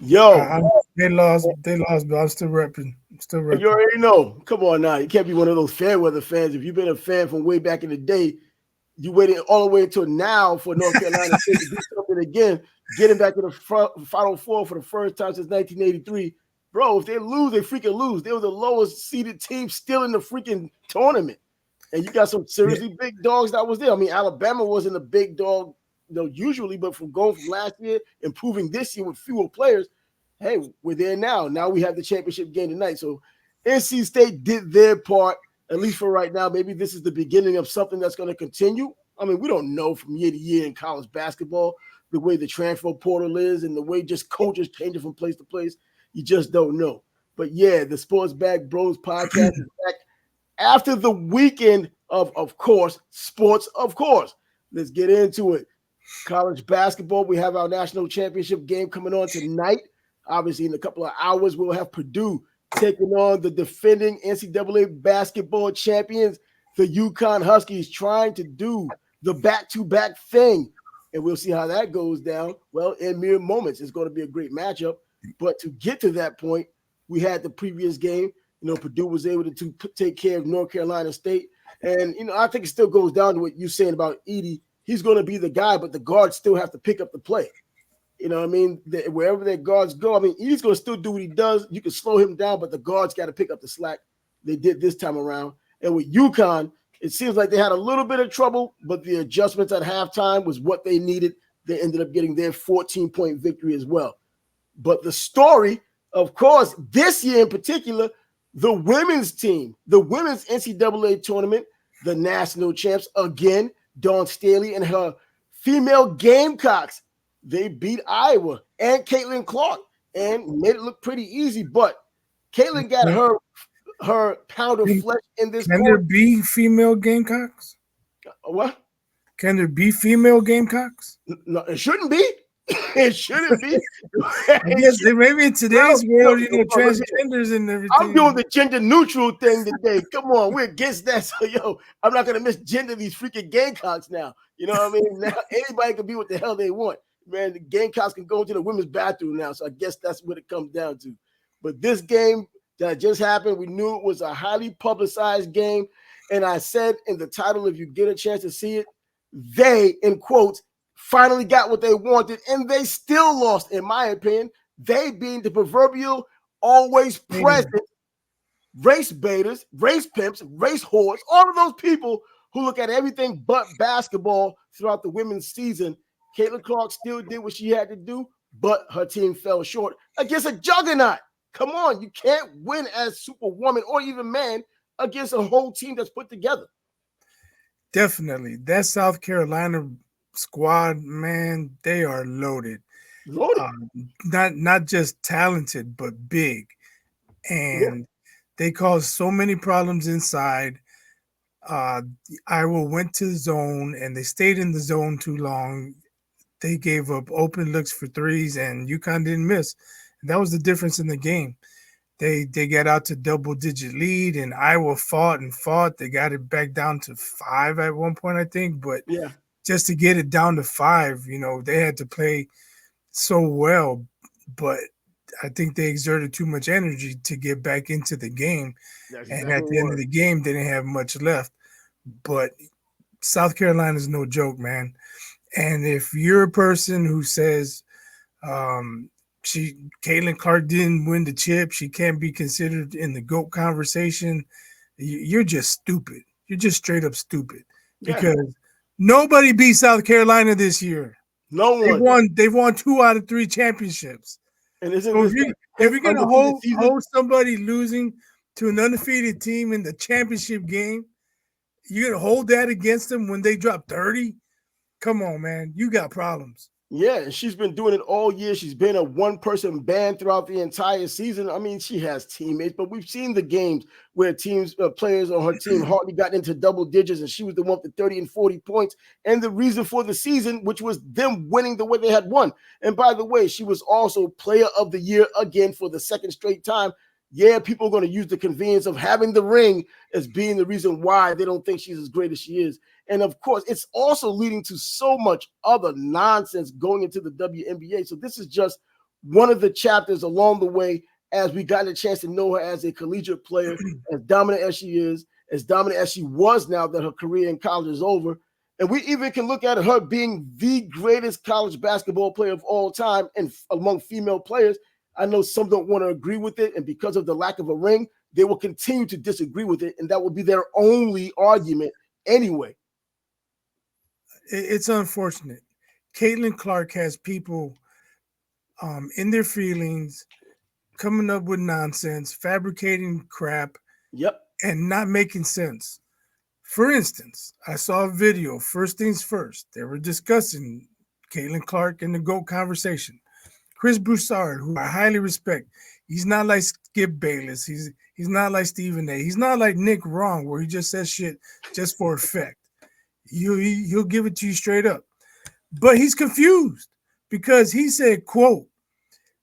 Yo, They lost, but I'm still repping. Still you repping. already know. Come on now. You can't be one of those fair weather fans. If you've been a fan from way back in the day, you waited all the way until now for North Carolina State to do something again, getting back to the Final Four for the first time since 1983. Bro, if they lose, they freaking lose. They were the lowest seeded team still in the freaking tournament. And you got some Yeah, seriously big dogs that was there. I mean, Alabama wasn't a big dog, usually, but from going from last year, improving this year with fewer players, hey, we're there now. Now we have the championship game tonight. So NC State did their part, at least for right now. Maybe this is the beginning of something that's going to continue. I mean, we don't know from year to year in college basketball the way the transfer portal is and the way just coaches changing from place to place. You just don't know. But yeah, the Sports Bag Bros podcast is back after the weekend of course, sports, of course. Let's get into it. College basketball, we have our national championship game coming on tonight. Obviously, in a couple of hours, we'll have Purdue taking on the defending NCAA basketball champions, the UConn Huskies, trying to do the back-to-back thing. And we'll see how that goes down. Well, in mere moments, it's going to be a great matchup. But to get to that point, we had the previous game. Purdue was able to take care of North Carolina State. And, I think it still goes down to what you're saying about Edey. He's going to be the guy, but the guards still have to pick up the play. You know what I mean? Wherever their guards go, I mean, he's going to still do what he does. You can slow him down, but the guards got to pick up the slack. They did this time around. And with UConn, it seems like they had a little bit of trouble, but the adjustments at halftime was what they needed. They ended up getting their 14-point victory as well. But the story, of course, this year in particular, the women's team, the women's NCAA tournament, the national champs, again, Dawn Staley and her female Gamecocks, they beat Iowa and Caitlin Clark and made it look pretty easy. But Caitlin got her pound of flesh in this Can there court. be female Gamecocks? What? Can there be female Gamecocks? No, it shouldn't be. It shouldn't be. I guess maybe in today's world, No, transgenders and I'm everything. doing the gender neutral thing today. Come on, we're against that. So, I'm not gonna misgender these freaking Gamecocks now. You know what I mean? Now anybody can be what the hell they want. Man, the Gamecocks can go into the women's bathroom now. So I guess that's what it comes down to. But this game that just happened, we knew it was a highly publicized game. And I said in the title, if you get a chance to see it, they, in quotes, finally got what they wanted, and they still lost, in my opinion. They being the proverbial always present race baiters, race pimps, race whores, all of those people who look at everything but basketball throughout the women's season. Caitlin Clark still did what she had to do, but her team fell short against a juggernaut. Come on, you can't win as Superwoman or even man against a whole team that's put together. Definitely. That South Carolina squad, man, they are loaded. Loaded. Not just talented, but big. And they caused so many problems inside. Iowa went to the zone, and they stayed in the zone too long. They gave up open looks for threes, and UConn didn't miss. And that was the difference in the game. They got out to double-digit lead, and Iowa fought and fought. They got it back down to 5 at one point, I think. But just to get it down to 5, they had to play so well. But I think they exerted too much energy to get back into the game. And at the end of the game, they didn't have much left. But South Carolina is no joke, man. And if you're a person who says Caitlin Clark didn't win the chip, she can't be considered in the GOAT conversation, you're just stupid. You're just straight up stupid. Because nobody beat South Carolina this year. No one. They've won 2 out of 3 championships. And if you're gonna hold somebody losing to an undefeated team in the championship game, you're gonna hold that against them when they drop 30? Come on, man. You got problems. Yeah, and she's been doing it all year. She's been a one-person band throughout the entire season. I mean, she has teammates, but we've seen the games where players on her team hardly got into double digits, and she was the one with 30 and 40 points, and the reason for the season, which was them winning the way they had won. And by the way, she was also Player of the Year again for the second straight time. Yeah, people are going to use the convenience of having the ring as being the reason why they don't think she's as great as she is. And of course, it's also leading to so much other nonsense going into the WNBA. So this is just one of the chapters along the way as we got a chance to know her as a collegiate player, as dominant as she is, as dominant as she was now that her career in college is over. And we even can look at her being the greatest college basketball player of all time and among female players. I know some don't want to agree with it, and because of the lack of a ring, they will continue to disagree with it, and that will be their only argument anyway. It's unfortunate. Caitlin Clark has people in their feelings, coming up with nonsense, fabricating crap, Yep. and not making sense. For instance, I saw a video, first things first. They were discussing Caitlin Clark and the GOAT conversation. Chris Broussard, who I highly respect, he's not like Skip Bayless. He's not like Stephen A. He's not like Nick Wrong, where he just says shit just for effect. He'll give it to you straight up. But he's confused because he said, quote,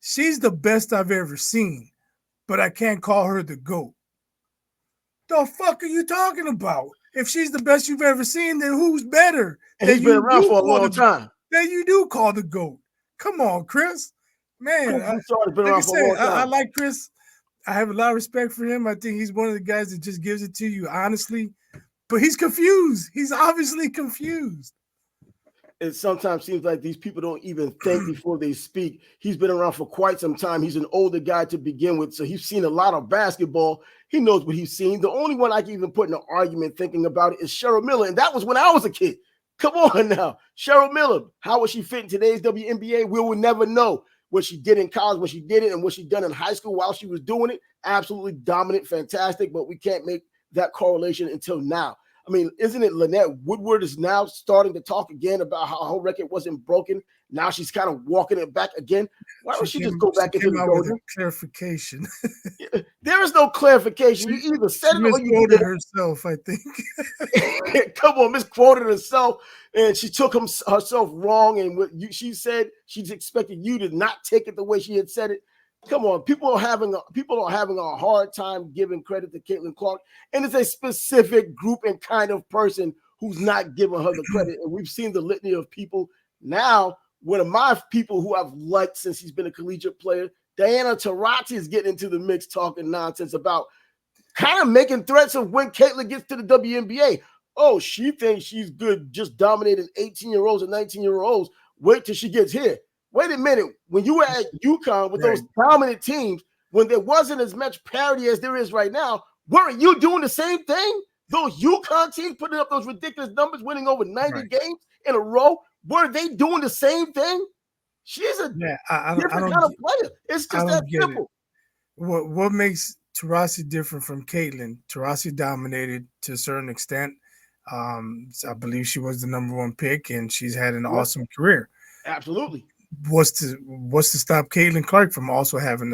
"She's the best I've ever seen, but I can't call her the GOAT." The fuck are you talking about? If she's the best you've ever seen, then who's better? And he's been around for a long time. That you do call the GOAT. Come on, Chris. Man, I like Chris. I have a lot of respect for him. I think he's one of the guys that just gives it to you honestly. But he's confused. He's obviously confused. It sometimes seems like these people don't even think before they speak. He's been around for quite some time. He's an older guy to begin with, so he's seen a lot of basketball. He knows what he's seen. The only one I can even put in an argument thinking about it is Cheryl Miller, and that was when I was a kid. Come on now. Cheryl Miller, how would she fit in today's WNBA? We will never know what she did in college, what she did it, and what she done in high school while she was doing it. Absolutely dominant, fantastic, but we can't make that correlation until now. I mean, isn't it Lynette Woodward is now starting to talk again about how her record wasn't broken? Now she's kind of walking it back again. Why don't she just go back into the golden? Clarification. There is no clarification. You either said it or you misquoted herself, I think. Come on, misquoted herself, and she took herself wrong. And what she said, she's expecting you to not take it the way she had said it. Come on, people are having a hard time giving credit to Caitlin Clark, and it's a specific group and kind of person who's not giving her the credit. And we've seen the litany of people. Now, one of my people who I've liked since he's been a collegiate player, Diana Taurasi, is getting into the mix, talking nonsense about kind of making threats of when Caitlin gets to the WNBA. Oh, she thinks she's good, just dominating 18-year-olds and 19-year-olds. Wait till she gets here. Wait a minute. When you were at UConn with those dominant teams, when there wasn't as much parity as there is right now, weren't you doing the same thing? Those UConn teams putting up those ridiculous numbers, winning over 90 games in a row, were they doing the same thing? She's a different kind of player. It's just that simple. What makes Taurasi different from Caitlin? Taurasi dominated to a certain extent. I believe she was the number one pick, and she's had an awesome career. Absolutely. What's to stop Caitlin Clark from also having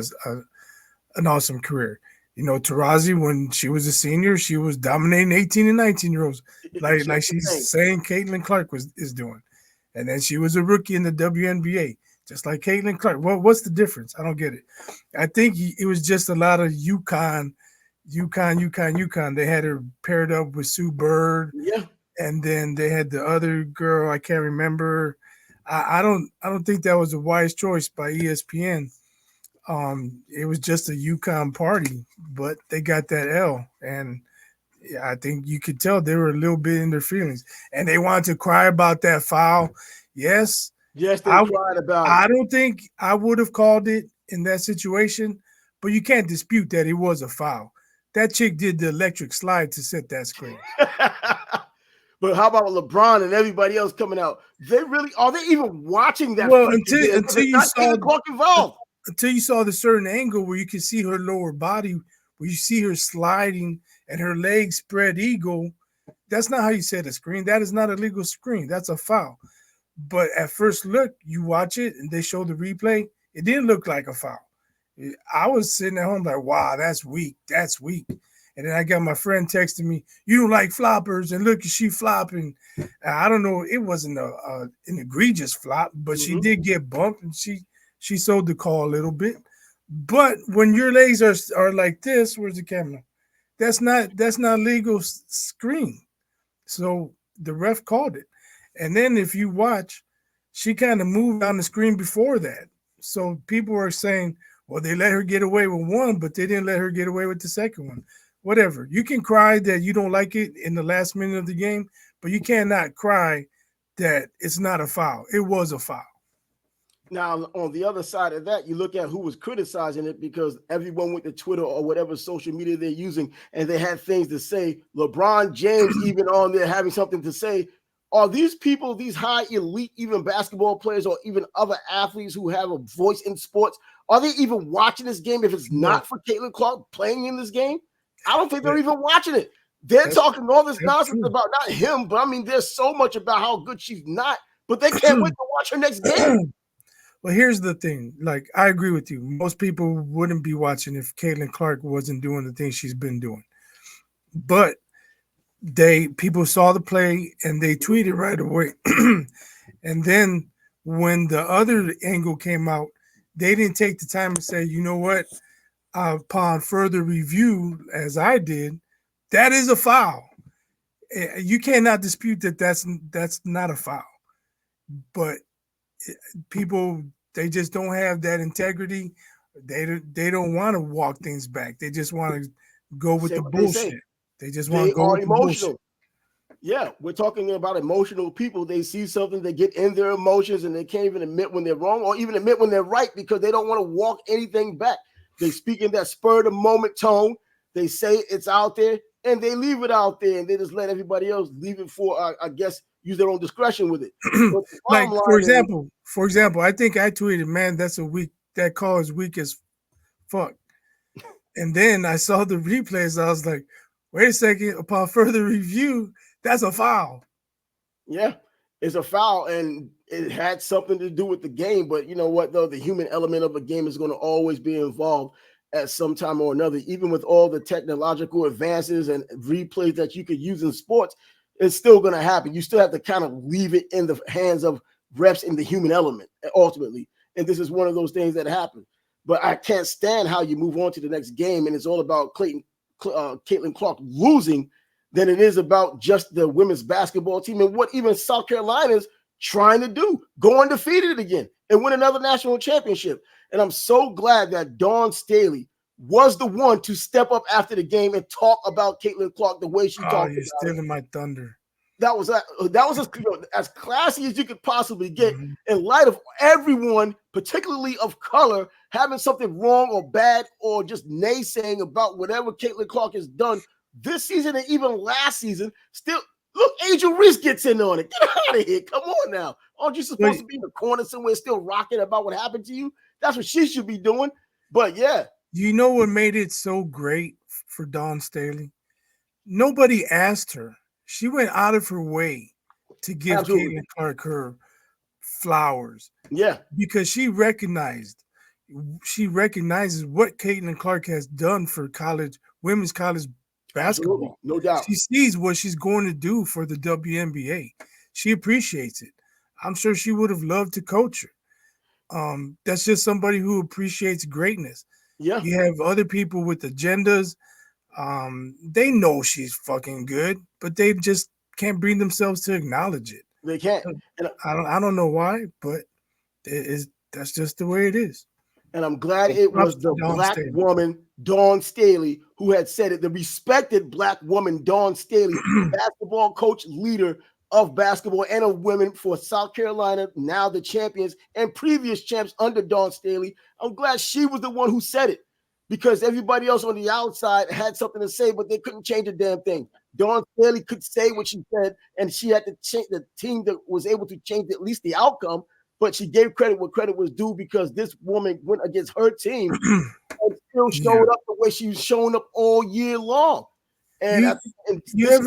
an awesome career? You know, Taurasi, when she was a senior, she was dominating 18 and 19-year-olds, like she's saying Caitlin Clark is doing. And then she was a rookie in the WNBA, just like Caitlin Clark. What's the difference? I don't get it. I think it was just a lot of UConn. They had her paired up with Sue Bird. Yeah. And then they had the other girl, I can't remember. I don't think that was a wise choice by ESPN. It was just a UConn party, but they got that L, and I think you could tell they were a little bit in their feelings, and they wanted to cry about that foul. Yes, they cried about it. I don't think I would have called it in that situation, but you can't dispute that it was a foul. That chick did the electric slide to set that screen. But how about LeBron and everybody else coming out? Are they even watching that? Well, until you saw the certain angle where you can see her lower body, where you see her sliding and her legs spread eagle. That's not how you set a screen. That is not a legal screen. That's a foul. But at first look, you watch it and they show the replay. It didn't look like a foul. I was sitting at home like, wow, that's weak. That's weak. And then I got my friend texting me, "You don't like floppers, and look, she flopping." I don't know. It wasn't an egregious flop, but she did get bumped, and she sold the call a little bit. But when your legs are like this, where's the camera? That's not legal screen. So the ref called it. And then if you watch, she kind of moved on the screen before that. So people are saying, well, they let her get away with one, but they didn't let her get away with the second one. Whatever. You can cry that you don't like it in the last minute of the game, but you cannot cry that it's not a foul. It was a foul. Now, on the other side of that, you look at who was criticizing it because everyone went to Twitter or whatever social media they're using, and they had things to say. LeBron James even on there having something to say. Are these people, these high elite, even basketball players or even other athletes who have a voice in sports, are they even watching this game if it's not for Caitlin Clark playing in this game? I don't think they're even watching it. They're talking all this nonsense about not him, but I mean, there's so much about how good she's not, but they can't wait to watch her next game. Well, here's the thing. Like, I agree with you. Most people wouldn't be watching if Caitlin Clark wasn't doing the things she's been doing. But people saw the play and they tweeted right away. And then when the other angle came out, they didn't take the time to say, you know what, upon further review, as I did, that is a foul. You cannot dispute that that's not a foul. But people, they just don't have that integrity. They don't want to walk things back. They just want to go with the bullshit. They just want to go with the bullshit. Yeah, we're talking about emotional people. They see something, they get in their emotions, and they can't even admit when they're wrong or even admit when they're right because they don't want to walk anything back. They speak in that spur of the moment tone. They say it's out there, and they leave it out there, and they just let everybody else leave it for, I guess, use their own discretion with it. Like, for example, I think I tweeted, man, that call is weak as fuck. And then I saw the replays. I was like, wait a second, upon further review, that's a foul. Yeah, it's a foul, and it had something to do with the game. But you know what, though? The human element of a game is going to always be involved at some time or another. Even with all the technological advances and replays that you could use in sports, it's still going to happen. You still have to kind of leave it in the hands of refs in the human element, ultimately. And this is one of those things that happen. But I can't stand how you move on to the next game, and it's all about Caitlin Clark losing than it is about just the women's basketball team and what even South Carolina's trying to do, go undefeated again and win another national championship. And I'm so glad that Dawn Staley was the one to step up after the game and talk about Caitlin Clark the way she talked about it. You're stealing my thunder. That was as classy as you could possibly get in light of everyone, particularly of color, having something wrong or bad or just naysaying about whatever Caitlin Clark has done this season and even last season. Still, look, Angel Reese gets in on it. Get out of here. Come on now. Aren't you supposed to be in the corner somewhere still rocking about what happened to you? That's what she should be doing. But yeah. You know what made it so great for Dawn Staley? Nobody asked her. She went out of her way to give Caitlin Clark her flowers. Yeah. Because she recognizes what Caitlin Clark has done for women's college basketball. Absolutely. No doubt. She sees what she's going to do for the WNBA. She appreciates it. I'm sure she would have loved to coach her. That's just somebody who appreciates greatness. Yeah. You have other people with agendas. They know she's fucking good, but they just can't bring themselves to acknowledge it. They can't. And I don't know why, but that's just the way it is. And I'm glad it was the black woman, Dawn Staley, who had said it, the respected black woman, Dawn Staley, basketball coach, leader of basketball and of women for South Carolina, now the champions and previous champs under Dawn Staley. I'm glad she was the one who said it because everybody else on the outside had something to say, but they couldn't change a damn thing. Dawn Staley could say what she said, and she had to change the team that was able to change at least the outcome. But she gave credit where credit was due because this woman went against her team and still showed up the way she was showing up all year long. And there's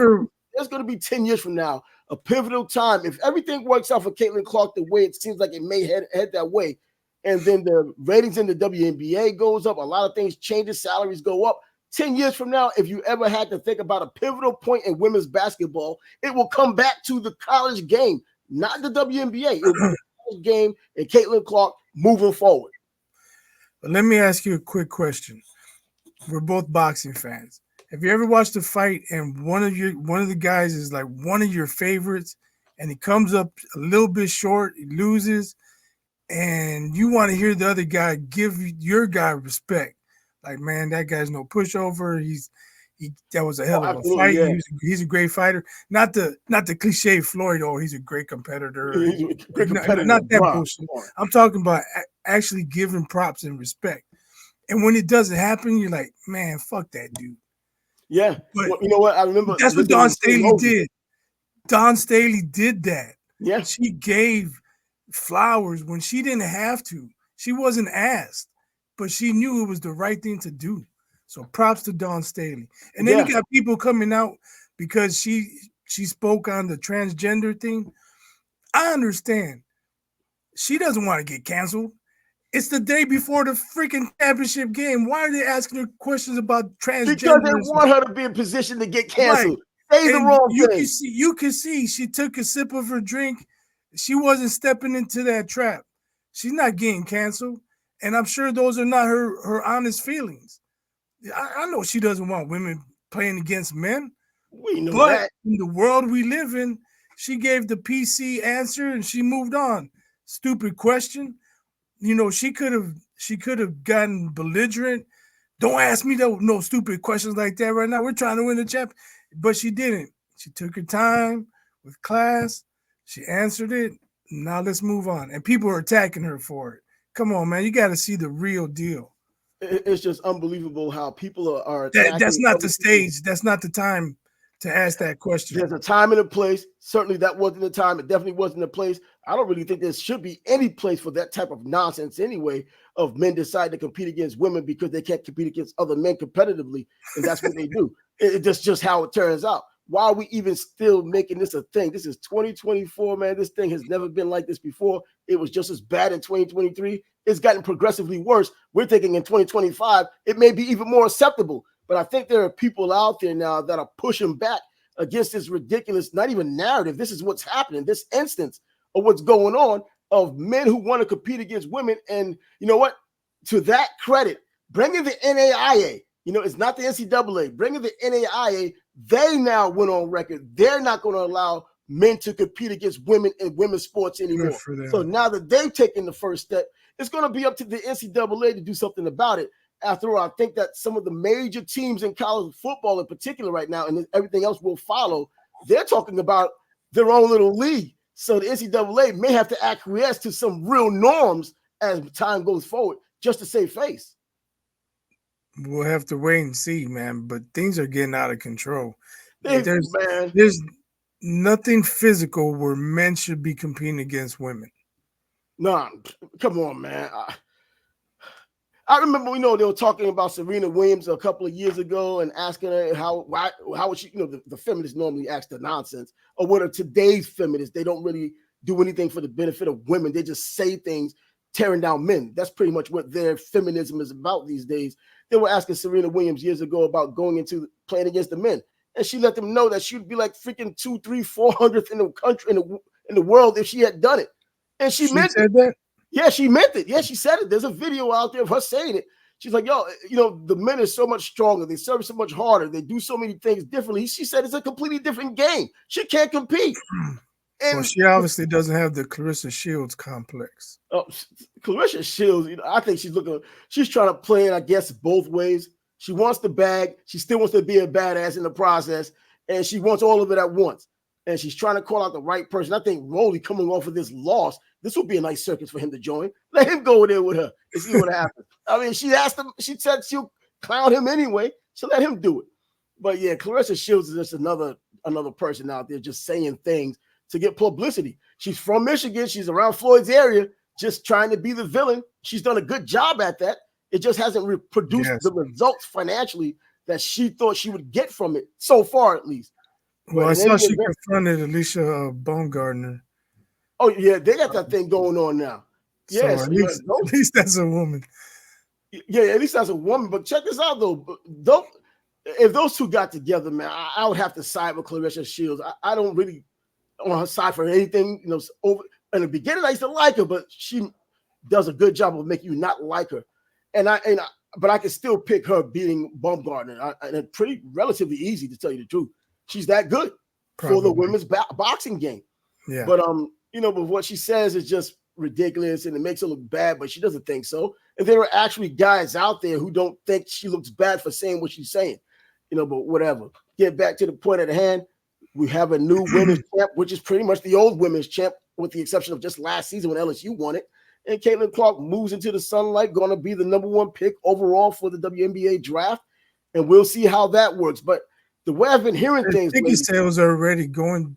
going to be 10 years from now, a pivotal time. If everything works out for Caitlin Clark the way it seems like it may head that way, and then the ratings in the WNBA goes up, a lot of things change, salaries go up. 10 years from now, if you ever had to think about a pivotal point in women's basketball, it will come back to the college game, not the WNBA. It will be game and Caitlin Clark moving forward. But let me ask you a quick question. We're both boxing fans. Have you ever watched a fight and one of the guys is like one of your favorites and he comes up a little bit short, he loses, and you want to hear the other guy give your guy respect. Like, man, that guy's no pushover. That was a Oh, hell of a absolutely, fight. yeah. He's a great fighter. Not the cliche Floyd. Oh, he's a great competitor. He's a great competitor, Not that bro. bullshit. I'm talking about actually giving props and respect. And when it doesn't happen, you're like, man, fuck that dude. Yeah. But well, you know what? I remember that's what listening Dawn to St. Staley Moses. did. Dawn Staley did that. Yeah. She gave flowers when she didn't have to. She wasn't asked, but she knew it was the right thing to do. So props to Dawn Staley. And then you got people coming out because she spoke on the transgender thing. I understand. She doesn't want to get canceled. It's the day before the freaking championship game. Why are they asking her questions about transgender? Because they want her to be in position to get canceled. Right. Say the And wrong you thing. can see she took a sip of her drink. She wasn't stepping into that trap. She's not getting canceled. And I'm sure those are not her honest feelings. I know she doesn't want women playing against men. We know but that. In the world we live in, she gave the PC answer and she moved on. Stupid question. She could have gotten belligerent. Don't ask me no stupid questions like that right now. We're trying to win the champ, but she didn't. She took her time with class. She answered it. Now let's move on. And people are attacking her for it. Come on, man. You got to see the real deal. It's just unbelievable how people are attacking. That's not the stage. That's not the time to ask that question. There's a time and a place. Certainly that wasn't the time. It definitely wasn't the place. I don't really think there should be any place for that type of nonsense anyway, of men decide to compete against women because they can't compete against other men competitively. And that's what they do. That's just how it turns out. Why are we even still making this a thing? This is 2024, man. This thing has never been like this before. It was just as bad in 2023. It's gotten progressively worse. We're thinking in 2025, it may be even more acceptable. But I think there are people out there now that are pushing back against this ridiculous, not even narrative. This is what's happening, this instance of what's going on, of men who want to compete against women. And you know what? To that credit, bringing the NAIA, it's not the NCAA, bringing the NAIA, they now went on record. They're not going to allow men to compete against women in women's sports anymore. So now that they've taken the first step, it's going to be up to the NCAA to do something about it. After all, I think that some of the major teams in college football in particular right now, and everything else will follow, they're talking about their own little league. So the NCAA may have to acquiesce to some real norms as time goes forward just to save face. We'll have to wait and see, man. But things are getting out of control. There's nothing physical where men should be competing against women. Nah, come on, man. I remember, they were talking about Serena Williams a couple of years ago and asking her why would she, the feminists normally ask the nonsense, or what are today's feminists? They don't really do anything for the benefit of women. They just say things tearing down men. That's pretty much what their feminism is about these days. They were asking Serena Williams years ago about going into playing against the men. And she let them know that she'd be like freaking 200, 300, 400th in the country, in the world if she had done it. And she meant said that? Yeah, she meant it. Yeah, she said it. There's a video out there of her saying it. She's like, the men are so much stronger. They serve so much harder. They do so many things differently. She said it's a completely different game. She can't compete. And she obviously doesn't have the Clarissa Shields complex. Clarissa Shields, I think she's trying to play it, I guess, both ways. She wants the bag. She still wants to be a badass in the process. And she wants all of it at once. And she's trying to call out the right person. I think Rolly, coming off of this loss, this will be a nice circus for him to join. Let him go there with her and see what happens. I mean, she asked him, she said she'll clown him anyway. So let him do it. But yeah, Clarissa Shields is just another person out there just saying things to get publicity. She's from Michigan. She's around Floyd's area, just trying to be the villain. She's done a good job at that. It just hasn't produced the results financially that she thought she would get from it, so far at least. Well, I saw she confronted Alicia Baumgartner. Oh, yeah, they got that thing going on now. Yes, so at least that's a woman. Yeah, at least that's a woman. But check this out, though. If those two got together, man, I would have to side with Clarissa Shields. I don't really on her side for anything. Over in the beginning, I used to like her, but she does a good job of making you not like her. But I can still pick her beating Baumgartner, and it's pretty relatively easy to tell you the truth. She's that good for the women's boxing game. Yeah. But but what she says is just ridiculous and it makes her look bad, but she doesn't think so. And there are actually guys out there who don't think she looks bad for saying what she's saying, but whatever. Get back to the point at hand. We have a new women's champ, which is pretty much the old women's champ, with the exception of just last season when LSU won it. And Caitlin Clark moves into the sunlight, going to be the number 1 pick overall for the WNBA draft. And we'll see how that works. But the way I've been hearing things, ticket sales are already going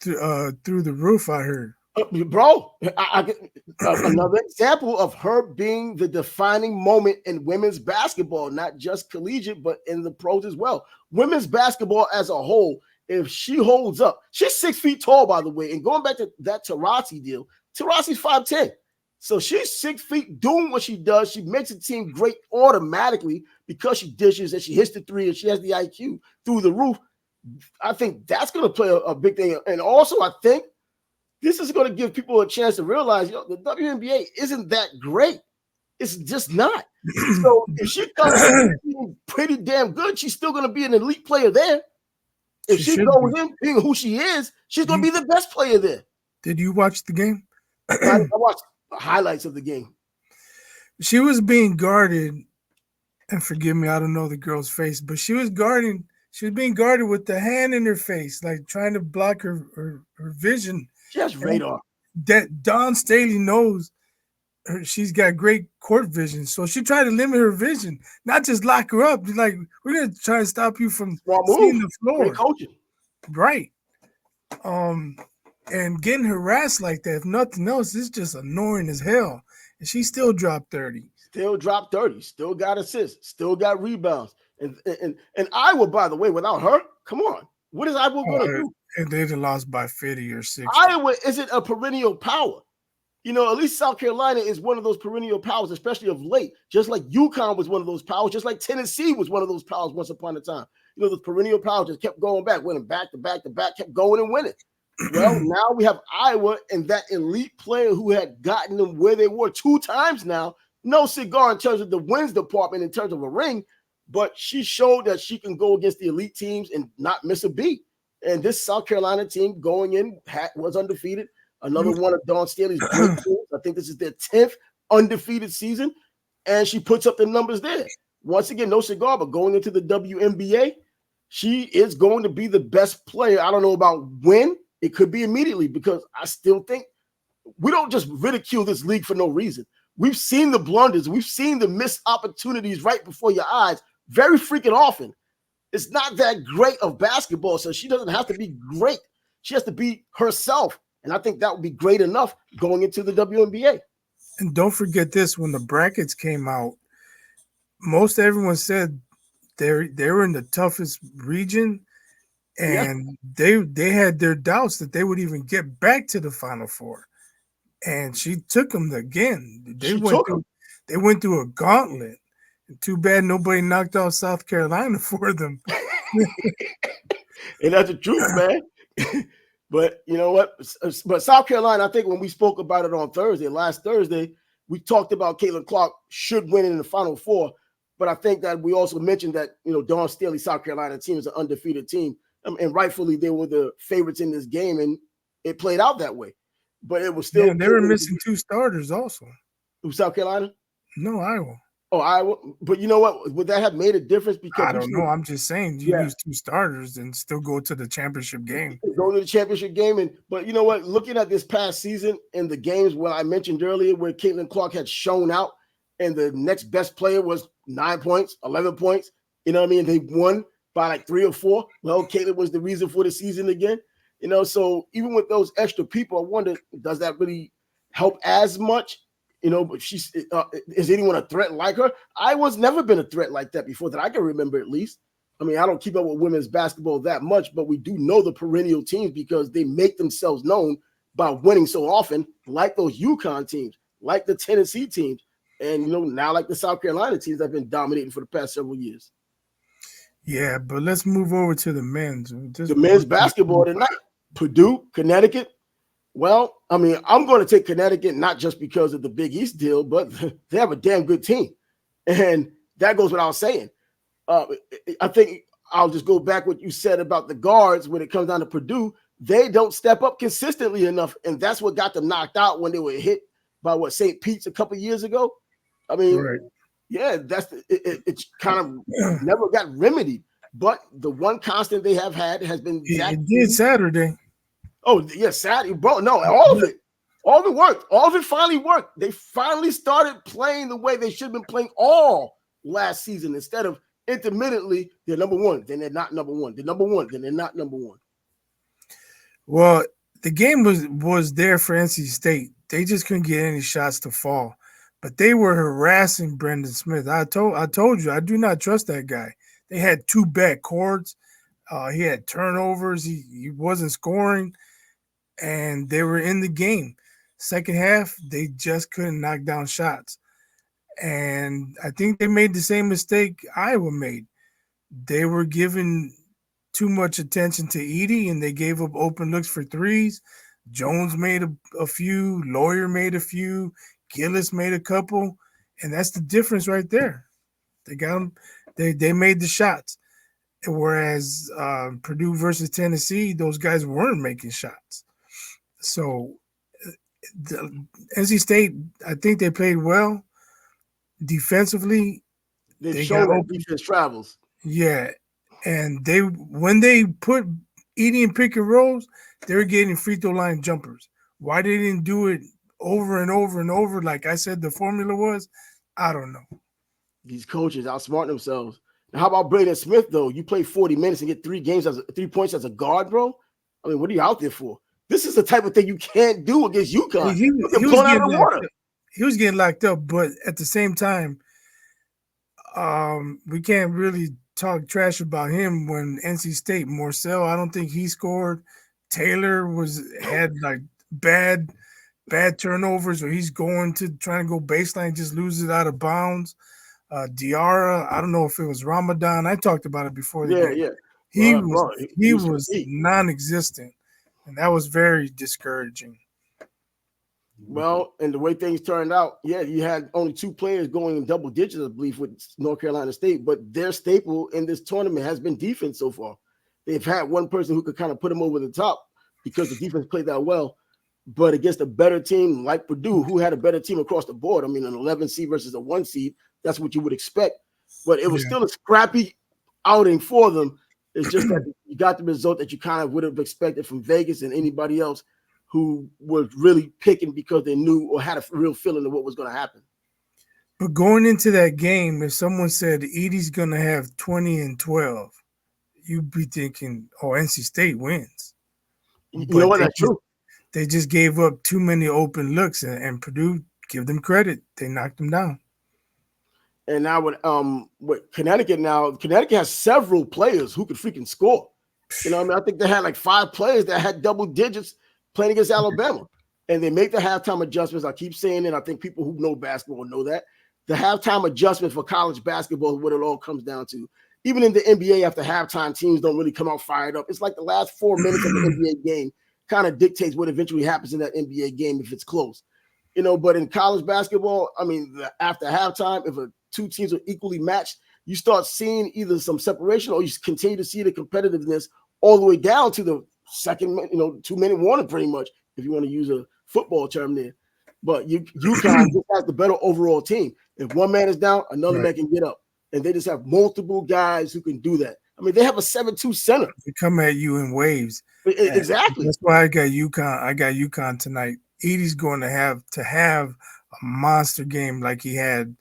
through the roof, I heard. Bro, another example of her being the defining moment in women's basketball, not just collegiate, but in the pros as well. Women's basketball as a whole, if she holds up, she's 6 feet tall, by the way. And going back to that Taurasi deal, Taurasi's 5'10". So she's 6 feet doing what she does. She makes the team great automatically because she dishes and she hits the three and she has the IQ through the roof. I think that's going to play a big thing. And also, I think this is going to give people a chance to realize, the WNBA isn't that great. It's just not. So if she comes in pretty damn good, she's still going to be an elite player there. If she goes in being who she is, she's going to be the best player there. Did you watch the game? I watched highlights of the game. She was being guarded, and forgive me, I don't know the girl's face, but she was being guarded with the hand in her face, like trying to block her vision. She has radar. That Dawn Staley knows she's got great court vision, so she tried to limit her vision, not just lock her up. Like, we're gonna try to stop you from seeing the floor. Great coaching. Right. And getting harassed like that, if nothing else, it's just annoying as hell. And she still dropped 30. Still dropped 30. Still got assists. Still got rebounds. And Iowa, by the way, without her, come on. What is Iowa going to do? And they'd have lost by 50 or 60. Iowa isn't a perennial power. At least South Carolina is one of those perennial powers, especially of late. Just like UConn was one of those powers, just like Tennessee was one of those powers once upon a time. Those perennial powers just kept going back, winning back to back to back, kept going and winning. Well, now we have Iowa and that elite player who had gotten them where they were 2 times now. No cigar in terms of the wins department, in terms of a ring, but she showed that she can go against the elite teams and not miss a beat. And this South Carolina team going in was undefeated. Another one of Dawn Staley's great teams. I think this is their 10th undefeated season, and she puts up the numbers there. Once again, no cigar, but going into the WNBA, she is going to be the best player. I don't know about when. It could be immediately, because I still think we don't just ridicule this league for no reason. We've seen the blunders. We've seen the missed opportunities right before your eyes very freaking often. It's not that great of basketball, so she doesn't have to be great. She has to be herself, and I think that would be great enough going into the WNBA. And don't forget this, when the brackets came out, most everyone said they were in the toughest region, and they had their doubts that they would even get back to the Final Four. And she took them again. They went through a gauntlet. Too bad nobody knocked out South Carolina for them. And that's the truth, man. But you know what? But South Carolina, I think when we spoke about it on last Thursday, we talked about Caitlin Clark should win in the Final Four. But I think that we also mentioned that, Dawn Staley, South Carolina team is an undefeated team. And rightfully, they were the favorites in this game, and it played out that way. But it was still. Yeah, they were missing 2 starters also. Who, South Carolina? No, Iowa. Oh, Iowa. But you know what? Would that have made a difference? Because I don't know. I'm just saying, you lose 2 starters and still go to the championship game. Go to the championship game. But you know what? Looking at this past season and the games where I mentioned earlier where Caitlin Clark had shown out and the next best player was 9 points, 11 points, you know what I mean? They won by like 3 or 4. Well, Caitlin was the reason for the season again. So even with those extra people, I wonder, does that really help as much? But is anyone a threat like her? Iowa's never been a threat like that before that I can remember, at least. I mean, I don't keep up with women's basketball that much, but we do know the perennial teams because they make themselves known by winning so often, like those UConn teams, like the Tennessee teams, and, now like the South Carolina teams that have been dominating for the past several years. Yeah, but let's move over to the men's. The men's basketball tonight. Purdue, Connecticut. Well, I mean, I'm going to take Connecticut not just because of the Big East deal, but they have a damn good team. And that goes without saying. I think I'll just go back what you said about the guards when it comes down to Purdue. they don't step up consistently enough, and that's what got them knocked out when they were hit by St. Pete's a couple years ago. I mean, Right. yeah, it's kind of never got remedied. But the one constant they have had has been Zach. It did Saturday. Oh, yeah, Saturday, bro. No, all of it. All of it worked. All of it finally worked. They finally started playing the way they should have been playing all last season instead of intermittently, they're number one, then they're not number one. They're number one, then they're not number one. Well, the game was there for NC State. They just couldn't get any shots to fall. But they were harassing Brendan Smith. I told you, I do not trust that guy. They had 2 backcourts. He had turnovers. He wasn't scoring, and they were in the game. Second half, they just couldn't knock down shots. And I think they made the same mistake Iowa made. They were giving too much attention to Edey, and they gave up open looks for threes. Jones made a few. Lawyer made a few. Gillis made a couple. And that's the difference right there. They got them. They made the shots. Whereas Purdue versus Tennessee, those guys weren't making shots. So NC State, I think they played well defensively. They showed that defense travels. Yeah, and when they put Edey in pick and rolls, they were getting free throw line jumpers. Why they didn't do it over and over and over, like I said the formula was, I don't know. These coaches outsmart themselves. Now, how about Braden Smith, though? You play 40 minutes and get 3 points as a guard, bro? I mean, what are you out there for? This is the type of thing you can't do against UConn. He was getting locked up, but at the same time, we can't really talk trash about him when NC State, Morcell, I don't think he scored. Taylor had like bad turnovers, or he's trying to go baseline, just loses it out of bounds. Diarra, I don't know if it was Ramadan. I talked about it before. Yeah. He was non-existent, and that was very discouraging. Well, and the way things turned out, yeah, you had only 2 players going in double digits, I believe, with North Carolina State, but their staple in this tournament has been defense so far. They've had one person who could kind of put them over the top because the defense played that well, but against a better team like Purdue, who had a better team across the board, I mean, an 11 seed versus a 1 seed, that's what you would expect, but it was still a scrappy outing for them. It's just that you got the result that you kind of would have expected from Vegas and anybody else who was really picking because they knew or had a real feeling of what was going to happen. But going into that game, if someone said Edey's going to have 20 and 12, you'd be thinking, oh, NC State wins. You know what? That's true. They just gave up too many open looks, and Purdue, give them credit, they knocked them down. And now with Connecticut has several players who could freaking score. You know what I mean? I think they had like 5 players that had double digits playing against Alabama. And they make the halftime adjustments. I keep saying it. I think people who know basketball know that. The halftime adjustment for college basketball is what it all comes down to. Even in the NBA, after halftime, teams don't really come out fired up. It's like the last 4 minutes of the NBA game kind of dictates what eventually happens in that NBA game if it's close. You know, but in college basketball, I mean, after halftime, if 2 teams are equally matched, you start seeing either some separation or you continue to see the competitiveness all the way down to the second, 2-minute warning, pretty much, if you want to use a football term there. But UConn just has the better overall team. If one man is down, another man can get up. And they just have multiple guys who can do that. I mean, they have a 7-2 center. They come at you in waves. Exactly. That's why I got UConn. I got UConn tonight. Edey's going to have a monster game like he had